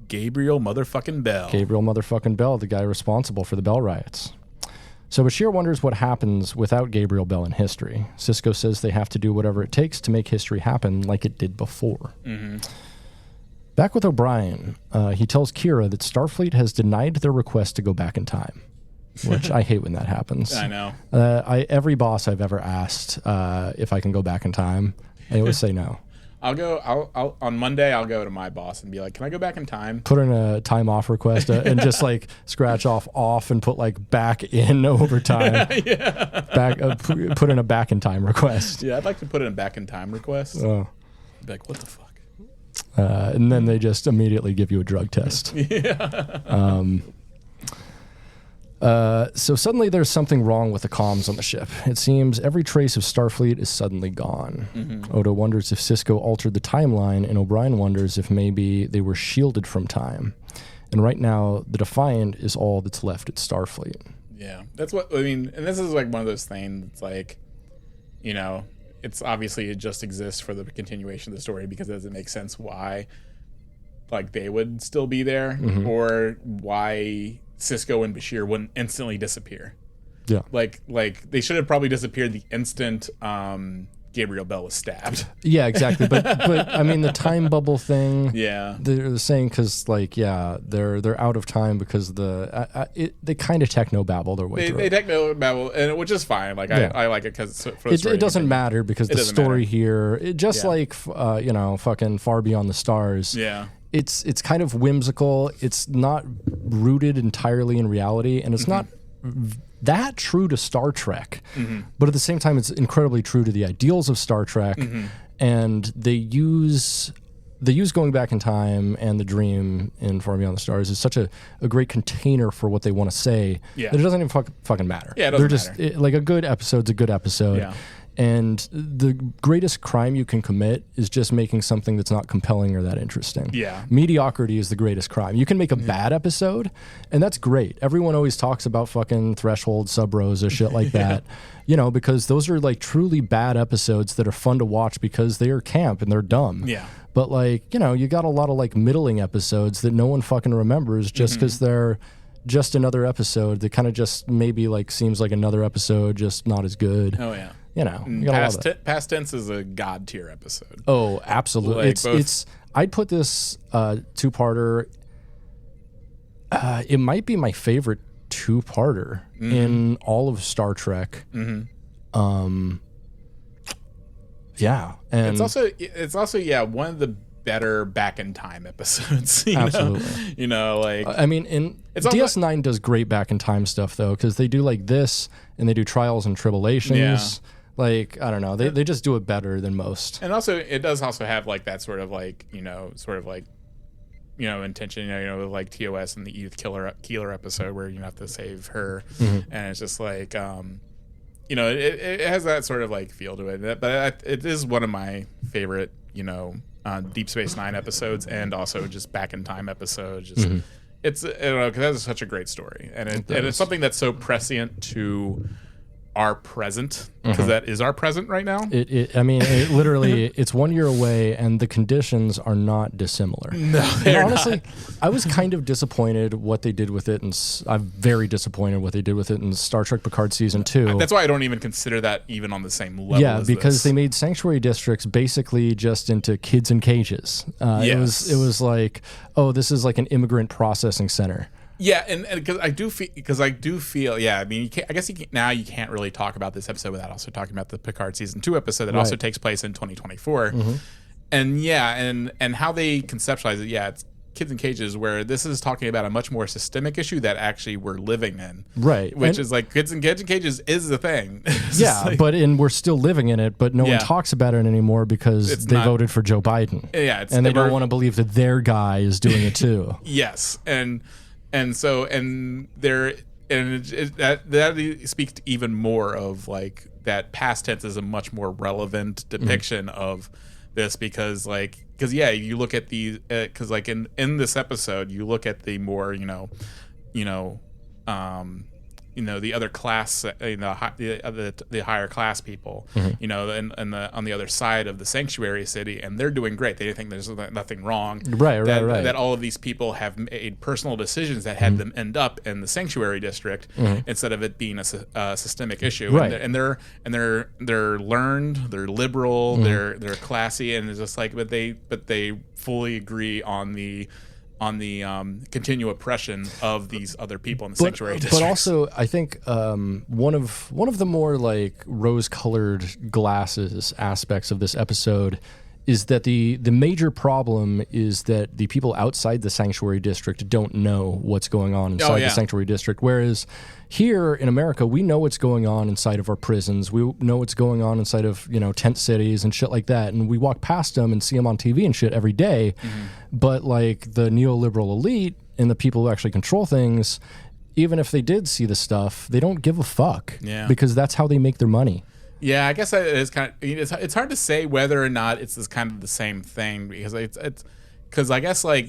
Gabriel motherfucking Bell. Gabriel motherfucking Bell, the guy responsible for the Bell riots. So Bashir wonders what happens without Gabriel Bell in history. Cisco says they have to do whatever it takes to make history happen like it did before. Back with O'Brien, he tells Kira that Starfleet has denied their request to go back in time, which I hate when that happens. I know. Every boss I've ever asked if I can go back in time, I always say no. I'll on Monday, I'll go to my boss and be like, can I go back in time? Put in a time off request and just like scratch off and put like back in overtime. Put in a back in time request. Yeah, I'd like to put in a back in time request. Oh. Be like, what the fuck? And then they just immediately give you a drug test. So suddenly there's something wrong with the comms on the ship. It seems every trace of Starfleet is suddenly gone. Odo wonders if Cisco altered the timeline, and O'Brien wonders if maybe they were shielded from time. And right now, the Defiant is all that's left at Starfleet. Yeah, that's what I mean. And this is like one of those things. It's like, it's obviously it just exists for the continuation of the story because it doesn't make sense why like they would still be there or why Cisco and Bashir wouldn't instantly disappear. Yeah. Like they should have probably disappeared the instant Gabriel Bell was stabbed. Yeah, exactly. But I mean the time bubble thing. Yeah. They're saying because they're out of time because they kind of techno babble their way through. They techno babble, and which is fine. Like I like it because it doesn't matter because the story here, fucking Far Beyond the Stars. Yeah. It's kind of whimsical. It's not rooted entirely in reality, and it's not that true to Star Trek. But at the same time, it's incredibly true to the ideals of Star Trek, and they use going back in time and the dream in Far Beyond the Stars is such a great container for what they want to say that it doesn't even fucking matter. Yeah, it doesn't matter. Like a good episode's a good episode. Yeah. And the greatest crime you can commit is just making something that's not compelling or that interesting. Yeah. Mediocrity is the greatest crime. You can make a bad episode, and that's great. Everyone always talks about fucking Threshold, Sub Rosa, shit like that, because those are like truly bad episodes that are fun to watch because they are camp and they're dumb. Yeah. But you got a lot of like middling episodes that no one fucking remembers just because they're just another episode that kind of just maybe like seems like another episode, just not as good. Oh yeah. you know, you gotta love it. Past tense is a god tier episode. Oh, absolutely. Like it's I'd put this two-parter. It might be my favorite two-parter in all of Star Trek. Yeah, and it's also one of the better back in time episodes. Absolutely. You know, like I mean, DS9 does great back in time stuff though, because they do like this and they do Trials and Tribulations. Yeah. Like, I don't know, they just do it better than most. And also, it does also have like that sort of like, you know, intention, you know, like TOS and the Edith Keeler episode where you have to save her, and it's just like, you know, it has that sort of like feel to it. But it is one of my favorite, you know, Deep Space Nine episodes, and also just back in time episodes. Just it's, I don't know, because that's such a great story, and it's something that's so prescient to our present, because that is our present right now. I mean, literally, it's 1 year away, and the conditions are not dissimilar. No, they're honestly, not. I was kind of disappointed what they did with it, and I'm very disappointed what they did with it in Star Trek Picard Season 2. That's why I don't even consider that even on the same level. Yeah, as because this. they made sanctuary districts basically just into kids in cages. Yes. It was like, oh, this is like an immigrant processing center. Yeah, and because I do feel, yeah. I mean, I guess now you can't really talk about this episode without also talking about the Picard Season 2 episode that also takes place in 2024. And yeah, and how they conceptualize it. Yeah, it's kids in cages, where this is talking about a much more systemic issue that actually we're living in. Right, which is like kids in cages is the thing. Yeah, like, but we're still living in it, but no one talks about it anymore because they voted for Joe Biden. Yeah, and they don't want to believe that their guy is doing it too. Yes, and so that speaks even more of like that past tense is a much more relevant depiction of this, because you look at the because like in this episode you look at the more the other class, the higher class people, you know, and on the other side of the sanctuary city, and they're doing great. They think there's nothing wrong. Right. That all of these people have made personal decisions that had them end up in the sanctuary district instead of it being a systemic issue. Right. And they're learned, they're liberal, they're classy, and it's just like, but they fully agree on the continued oppression of these other people in the sanctuary districts. But also, I think one of the more like rose-colored glasses aspects of this episode is that the major problem is that the people outside the sanctuary district don't know what's going on inside the sanctuary district, whereas here in America, we know what's going on inside of our prisons. We know what's going on inside of, you know, tent cities and shit like that. And we walk past them and see them on TV and shit every day. But like the neoliberal elite and the people who actually control things, even if they did see the stuff, they don't give a fuck. Yeah. Because that's how they make their money. Yeah, I guess it is kind of. It's hard to say whether or not it's this kind of the same thing, because it's because I guess like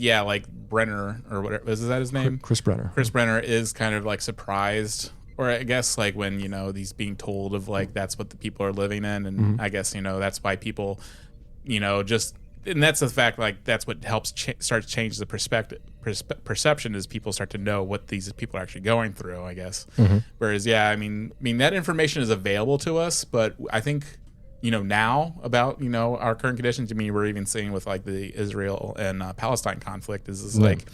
Brenner or whatever, is that his name? Chris Brenner. Chris Brenner is kind of like surprised, or I guess like when, you know, he's being told of like that's what the people are living in, and I guess, you know, that's why people, you know, just, and that's the fact, like that's what helps start to change the perception is people start to know what these people are actually going through, I guess. Whereas I mean that information is available to us, but I think, you know, now about, you know, our current conditions, I mean, we're even seeing with like the Israel and Palestine conflict is like,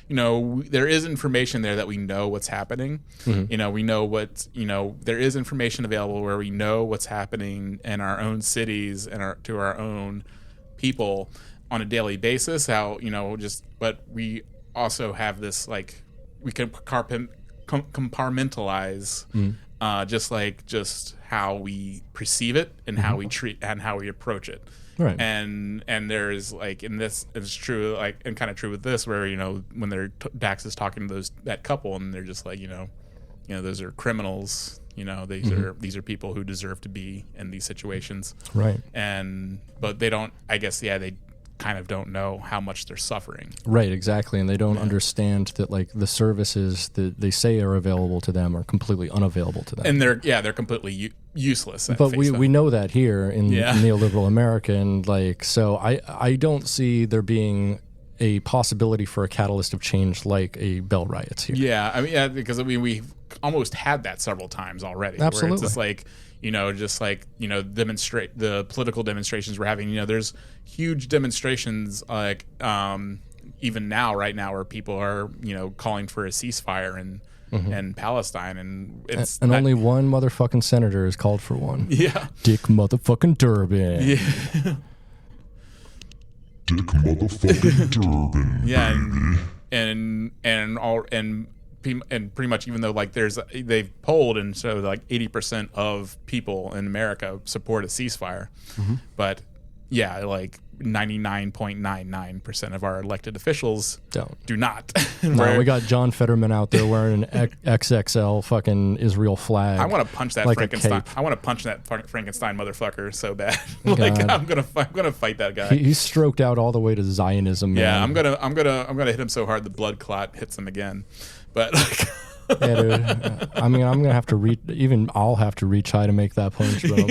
you know, there is information there that we know what's happening. You know, we know what, you know, there is information available where we know what's happening in our own cities and to our own people on a daily basis, how, you know, but we also have this, like, we can compartmentalize just how we perceive it and how we treat and how we approach it. Right. And there's like, in this, it's true, like, and kind of true with this, where, you know, when Dax is talking to that couple, and they're just like, you know, those are criminals. You know, these are people who deserve to be in these situations. Right. But they don't, I guess, they kind of don't know how much they're suffering. Right, exactly. And they don't understand that, like, the services that they say are available to them are completely unavailable to them. And they're completely useless. But we know that here in neoliberal America, and like, so I don't see there being a possibility for a catalyst of change like a Bell riots here. Yeah, I mean, yeah, because I mean, we've almost had that several times already. Absolutely. Where it's just like, demonstrate the political demonstrations we're having. There's huge demonstrations like even now, right now, where people are calling for a ceasefire in Palestine, and it's and only one motherfucking senator has called for one. Yeah, Dick motherfucking Durbin. Yeah. Dick motherfucking Durbin. Yeah, and pretty much, even though like they've polled, and so like 80% of people in America support a ceasefire, but yeah, like 99.99% of our elected officials do not. No, we got John Fetterman out there wearing an XXL fucking Israel flag. I want to punch that like Frankenstein. I want to punch that Frankenstein motherfucker so bad. Like I'm gonna fight that guy. He's stroked out all the way to Zionism. Yeah, man. I'm gonna hit him so hard the blood clot hits him again. But like, yeah, dude. I mean, I'm gonna have to reach. Even I'll have to reach high to make that punch. But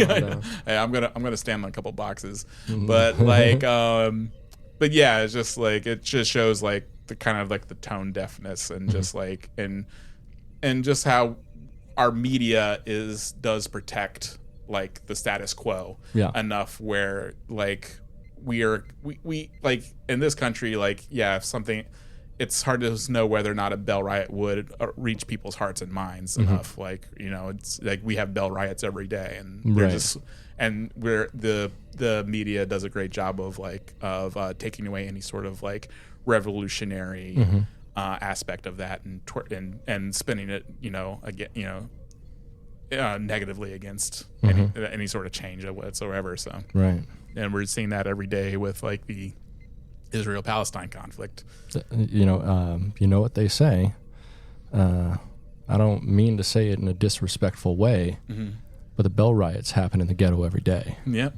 hey, I'm gonna stand on a couple boxes. But like, but yeah, it's just like it just shows like the kind of like the tone deafness and just like and just how our media does protect like the status quo enough where like we like in this country, like if something. It's hard to know whether or not a Bell riot would reach people's hearts and minds enough. Like, it's like we have Bell riots every day, and we're the media does a great job of taking away any sort of like revolutionary aspect of that and spinning it, again, negatively against any sort of change whatsoever. So right, and we're seeing that every day with like the Israel-Palestine conflict. You know what they say. I don't mean to say it in a disrespectful way, but the Bell riots happen in the ghetto every day. Yeah,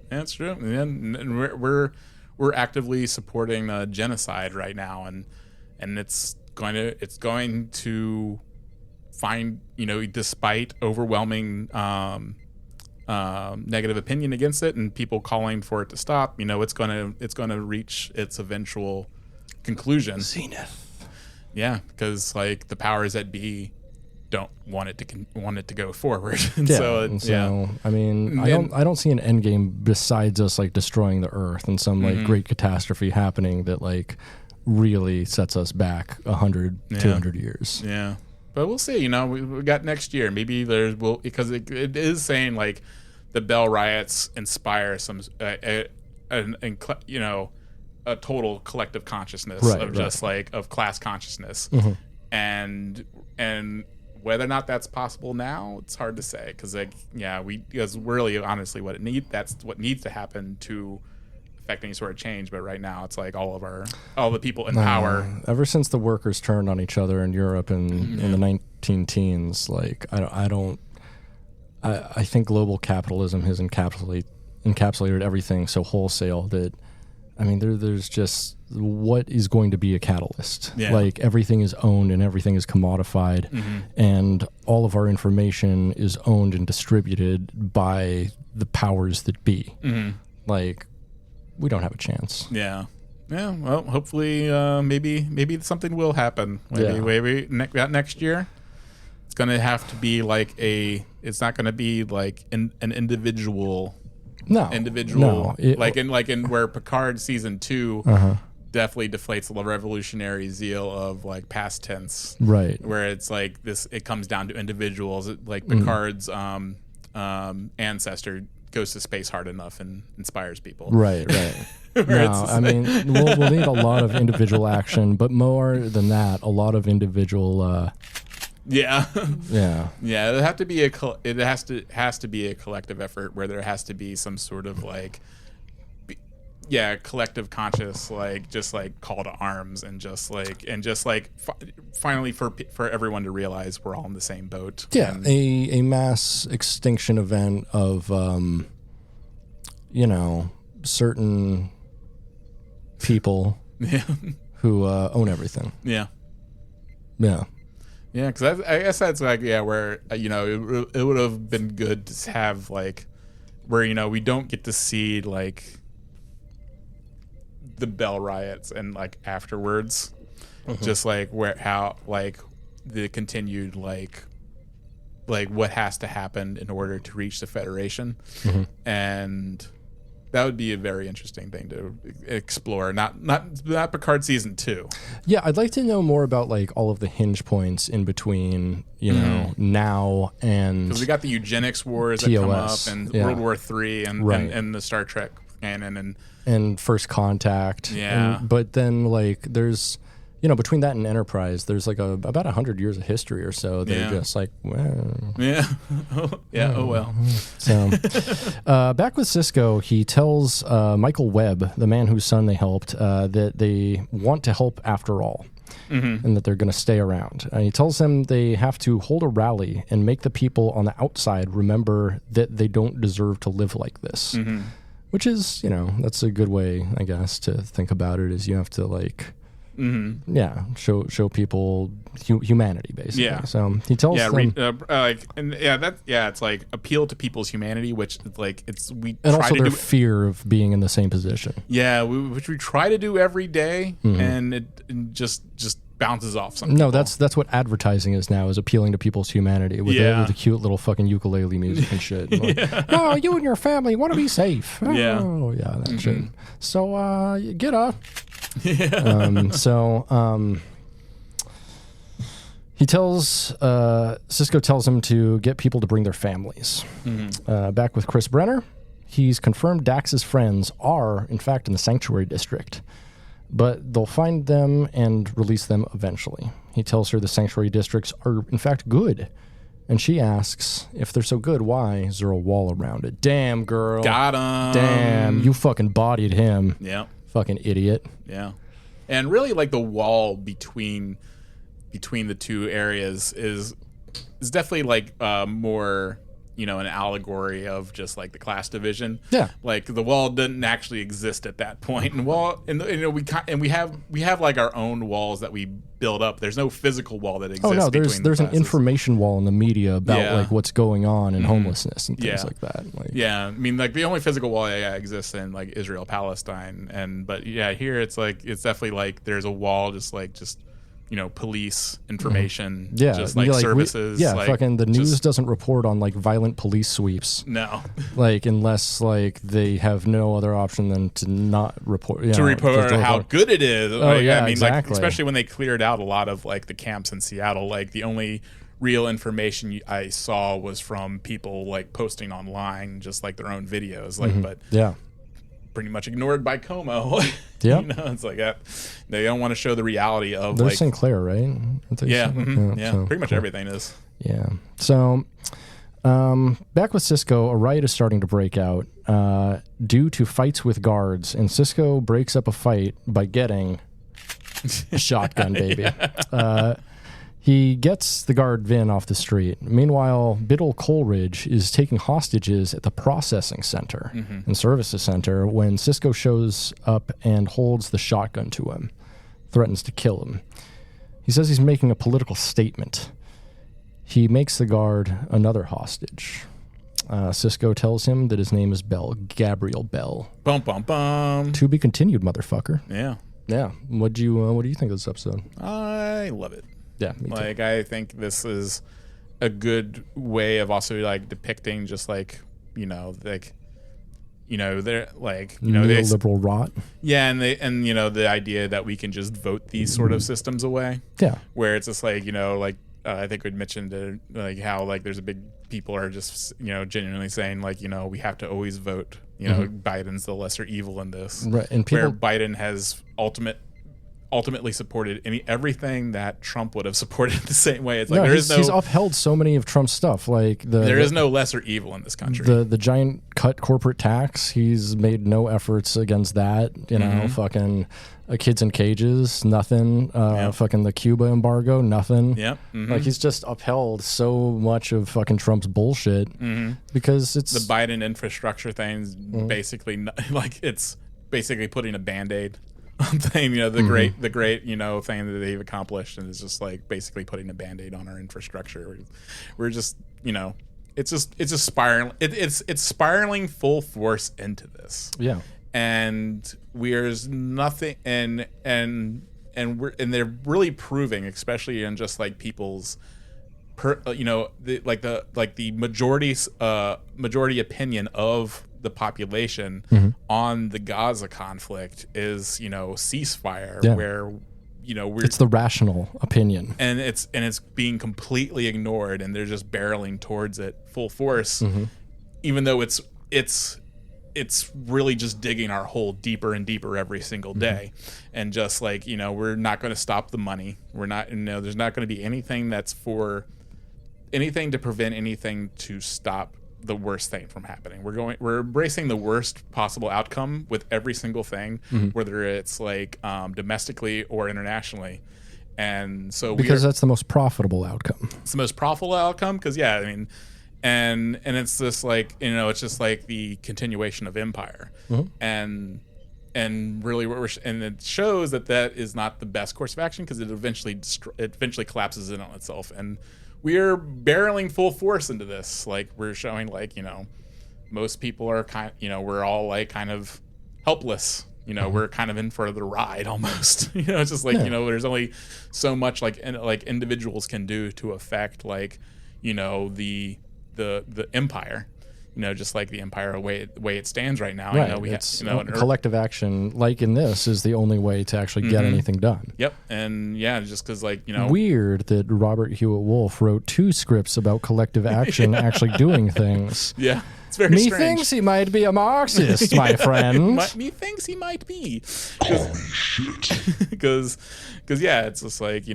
that's true. And we're actively supporting genocide right now, and it's going to find despite overwhelming negative opinion against it and people calling for it to stop, it's gonna reach its eventual conclusion. Zenith. Yeah, because like the powers that be don't want it to go forward. And I mean, I don't see an end game besides us like destroying the Earth and some like great catastrophe happening that like really sets us back 100, 200 years. Yeah. But we'll see. We got next year. Maybe because it is saying like the Bell riots inspire some a total collective consciousness just like of class consciousness, and whether or not that's possible now, it's hard to say because because really honestly that's what needs to happen to affect any sort of change. But right now it's like all the people in power. Ever since the workers turned on each other in Europe in the 19-teens, like I think global capitalism has encapsulated everything so wholesale that I mean there's just what is going to be a catalyst. Like everything is owned and everything is commodified, and all of our information is owned and distributed by the powers that be. Like we don't have a chance. Yeah. Well, hopefully, maybe something will happen. Maybe next year, it's gonna have to be like it's not gonna be like an individual. No. Like in where Picard season 2 definitely deflates the revolutionary zeal of like past tense. Right. Where it's like it comes down to individuals. Like Picard's ancestor goes to space hard enough and inspires people. Right. No, I mean, we'll need a lot of individual action, but more than that, a lot of individual. Yeah. It has to be a collective effort where there has to be some sort of like, collective conscious, like just like call to arms and just like finally for everyone to realize we're all in the same boat. Yeah, and a mass extinction event of certain people who own everything. Yeah, because I guess that's like where it would have been good to have like where we don't get to see like the Bell riots and like afterwards, just like how like the continued like what has to happen in order to reach the Federation, and that would be a very interesting thing to explore. Not Picard season 2. Yeah, I'd like to know more about like all of the hinge points in between, you know, now and because we got the eugenics wars that come up, and World War III, and the Star Trek canon, and First Contact. Yeah, but then like there's, you know, between that and Enterprise, there's like about 100 years of history or so. They're just like, well. Yeah. Oh, well. So back with Sisko, he tells Michael Webb, the man whose son they helped, that they want to help after all. And that they're going to stay around. And he tells them they have to hold a rally and make the people on the outside remember that they don't deserve to live like this. Which is, you know, that's a good way, I guess, to think about it, is you have to like... show people humanity, basically. Yeah. So he tells them, it's like appeal to people's humanity, which like we and try also to their do. fear of being in the same position. Yeah, which we try to do every day, and it just bounces off some people. No, that's what advertising is now, is appealing to people's humanity with the cute little fucking ukulele music and shit. Like, oh, you and your family want to be safe. Oh, yeah, that shit. So get up. He tells Sisko tells him to get people to bring their families. Back with Chris Brenner, he's confirmed Dax's friends are in fact in the Sanctuary District, but they'll find them and release them eventually. He tells her the Sanctuary Districts are in fact good, and she asks, if they're so good, why is there a wall around it? Damn, girl. Got him. Damn, you fucking bodied him. Yeah. Fucking idiot. Yeah. And really, like, the wall between the two areas is definitely like more, you know, an allegory of just like the class division. Yeah. Like the wall didn't actually exist at that point, and you know we have like our own walls that we build up. There's no physical wall that exists. Oh no, there's an classes. information wall in the media about like what's going on in homelessness and things like that. Like, I mean, like the only physical wall exists in like Israel, Palestine, but here it's definitely like there's a wall just you know, police information, just like services. Like, fucking the news doesn't report on like violent police sweeps. No. Like, unless like they have no other option than to not report. Report how good it is. Oh, like, yeah, I mean, exactly. like, especially when they cleared out a lot of like the camps in Seattle, like the only real information I saw was from people like posting online, just like their own videos. Like, but pretty much ignored by Como. Yeah, you know, it's like they don't want to show the reality of there's like Sinclair, right? Yeah, so, pretty much everything is. Yeah. So, back with Sisko, a riot is starting to break out due to fights with guards, and Sisko breaks up a fight by getting a shotgun, baby. He gets the guard Vin off the street. Meanwhile, Biddle Coleridge is taking hostages at the processing center and services center when Sisko shows up and holds the shotgun to him, threatens to kill him. He says he's making a political statement. He makes the guard another hostage. Sisko tells him that his name is Bell, Gabriel Bell. Bum, bum, bum. To be continued, motherfucker. Yeah. Yeah. What do you think of this episode? I love it. Yeah, me too. Like, I think this is a good way of also like depicting just like, you know, like, you know, they're like, you know, neoliberal rot. Yeah, and you know, the idea that we can just vote these sort of systems away. Yeah. Where it's just like, you know, like I think we'd mentioned like how like there's a big people are just, you know, genuinely saying like, you know, we have to always vote. You know, Biden's the lesser evil in this. Right. And where Biden has ultimately supported everything that Trump would have supported the same way. It's like he's upheld so many of Trump's stuff. Like there is no lesser evil in this country. The giant cut corporate tax, he's made no efforts against that. You know, fucking kids in cages, nothing. Fucking the Cuba embargo, nothing. Yep. Like he's just upheld so much of fucking Trump's bullshit because it's the Biden infrastructure thing's basically like it's basically putting a Band-Aid thing, you know, the great, you know, thing that they've accomplished, and it's just like basically putting a Band-Aid on our infrastructure. We're just, you know, it's just spiraling. It's spiraling full force into this. Yeah. and there's nothing, and they're really proving, especially in just like people's, the majority opinion of the population on the Gaza conflict is ceasefire, where it's the rational opinion, and it's being completely ignored, and they're just barreling towards it full force, even though it's really just digging our hole deeper and deeper every single day. And just like, we're not going to stop the money. We're not, there's not going to be anything anything to prevent anything to stop the worst thing from happening. We're embracing the worst possible outcome with every single thing, whether it's like domestically or internationally. And so because that's the most profitable outcome. It's the most profitable outcome because and it's just like, it's just like the continuation of empire. And really and it shows that is not the best course of action, because it eventually collapses in on itself. And we're barreling full force into this. Like, we're showing, like, most people are we're all like kind of helpless. We're kind of in for the ride almost. It's just like, there's only so much like individuals can do to affect like, the empire. Just like the empire way it stands right now. Right. Collective action, like in this, is the only way to actually get anything done. Yep. And just because weird that Robert Hewitt Wolf wrote 2 scripts about collective action actually doing things. Yeah. It's very strange. Methinks he might be a Marxist, my friend. Methinks he might be. Because it's just like,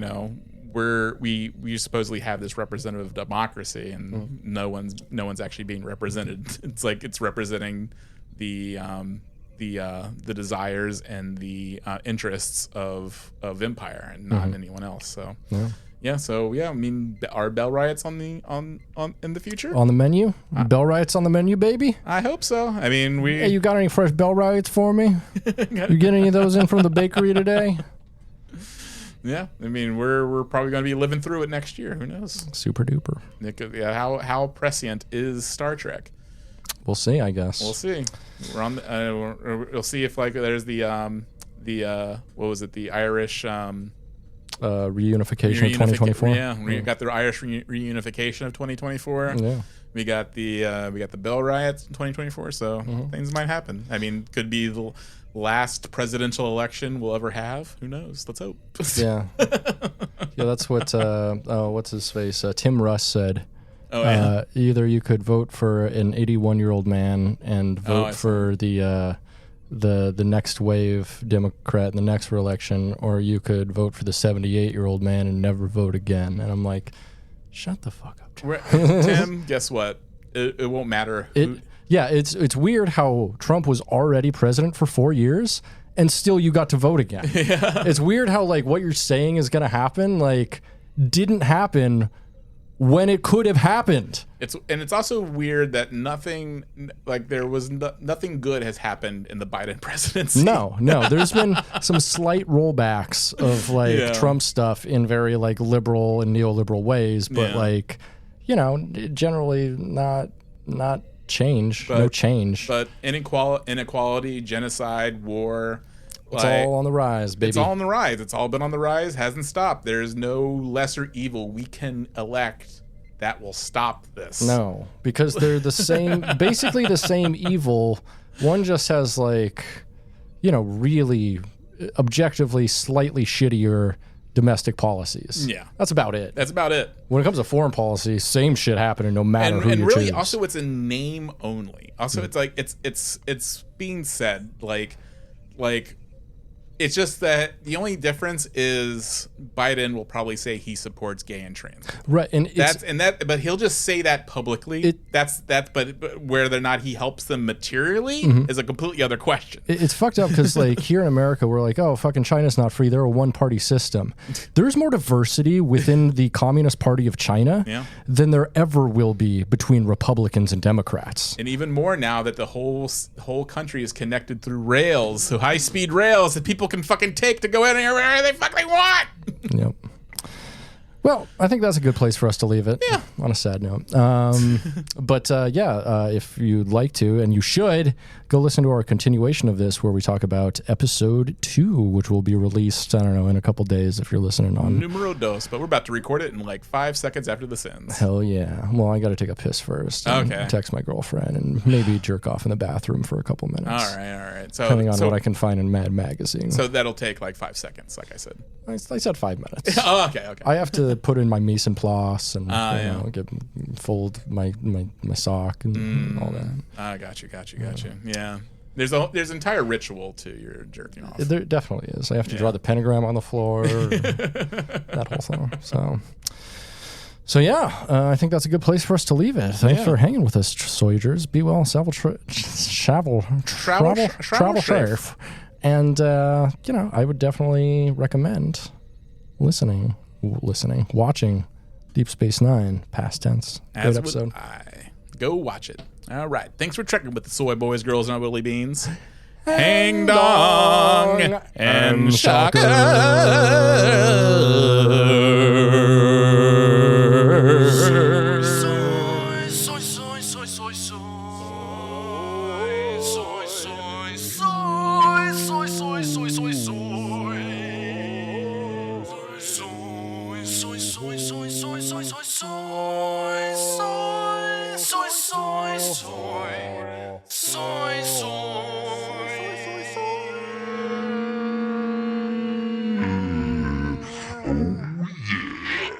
we supposedly have this representative democracy, and no one's actually being represented. It's like it's representing the desires and the interests of empire, and not anyone else. So I mean, are bell riots in the future? On the menu? Bell riots on the menu, baby? I hope so. I mean, Hey, you got any fresh bell riots for me? You get any of those in from the bakery today? Yeah, I mean, we're probably going to be living through it next year. Who knows? Super duper. How prescient is Star Trek? We'll see, I guess. We'll see. We're on. We'll see if like there's the what was it? The Irish reunification of 2024. Yeah, we got the Irish reunification of 2024. Yeah. We got the Bell riots in 2024. So things might happen. I mean, could be the last presidential election we'll ever have. Who knows? Let's hope. Yeah. That's what what's his face? Tim Russ said. Oh, yeah. Either you could vote for an 81-year-old man and vote for the next wave Democrat in the next election, or you could vote for the 78-year-old man and never vote again. And I'm like, shut the fuck up, Tim. Tim, guess what? It won't matter. It's weird how Trump was already president for 4 years and still you got to vote again. Yeah. It's weird how like what you're saying is going to happen like didn't happen when it could have happened. It's also weird that nothing good has happened in the Biden presidency. No. There's been some slight rollbacks of like Trump stuff in very like liberal and neoliberal ways, but like, generally not change, no change. But inequality, genocide, war, it's all on the rise, baby. It's all on the rise. It's all been on the rise, hasn't stopped. There's no lesser evil we can elect that will stop this. No, because they're the same, basically the same evil. One just has like, really objectively slightly shittier domestic policies. Yeah. That's about it. When it comes to foreign policy, same shit happening no matter who you choose. And really also it's a name only. Also it's like it's being said like it's just that the only difference is Biden will probably say he supports gay and trans. Right, but he'll just say that publicly. But whether or not he helps them materially is a completely other question. It's fucked up because like here in America we're like, oh, fucking China's not free. They're a one-party system. There's more diversity within the Communist Party of China than there ever will be between Republicans and Democrats. And even more now that the whole country is connected through rails, so high-speed rails that people can fucking take to go anywhere they fucking want. Yep. Well, I think that's a good place for us to leave it. Yeah. On a sad note. But if you'd like to, and you should, go listen to our continuation of this where we talk about episode 2, which will be released, I don't know, in a couple days if you're listening on. Numero dos, but we're about to record it in like 5 seconds after this ends. Hell yeah. Well, I got to take a piss first. Okay. Text my girlfriend and maybe jerk off in the bathroom for a couple minutes. All right. So, depending on what I can find in Mad Magazine. So that'll take like 5 seconds, like I said. I said 5 minutes. Oh, okay. I have to put in my mise en place and fold my sock and all that. I got you. Yeah. There's an entire ritual to your jerking off. There definitely is. I have to draw the pentagram on the floor, that whole thing. So yeah, I think that's a good place for us to leave it. Thanks for hanging with us, Soyagers. Be well, travel safe. And, I would definitely recommend watching Deep Space Nine, past tense. Great episode. Go watch it. All right. Thanks for trekking with the soy boys, girls, and willy beans. Hang dong and shocker.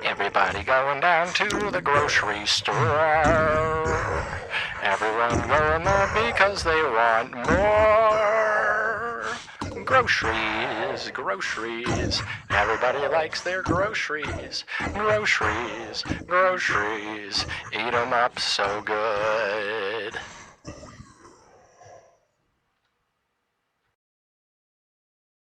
Everybody going down to the grocery store. Everyone going there because they want more. Groceries. Everybody likes their groceries. Groceries. Eat 'em up so good.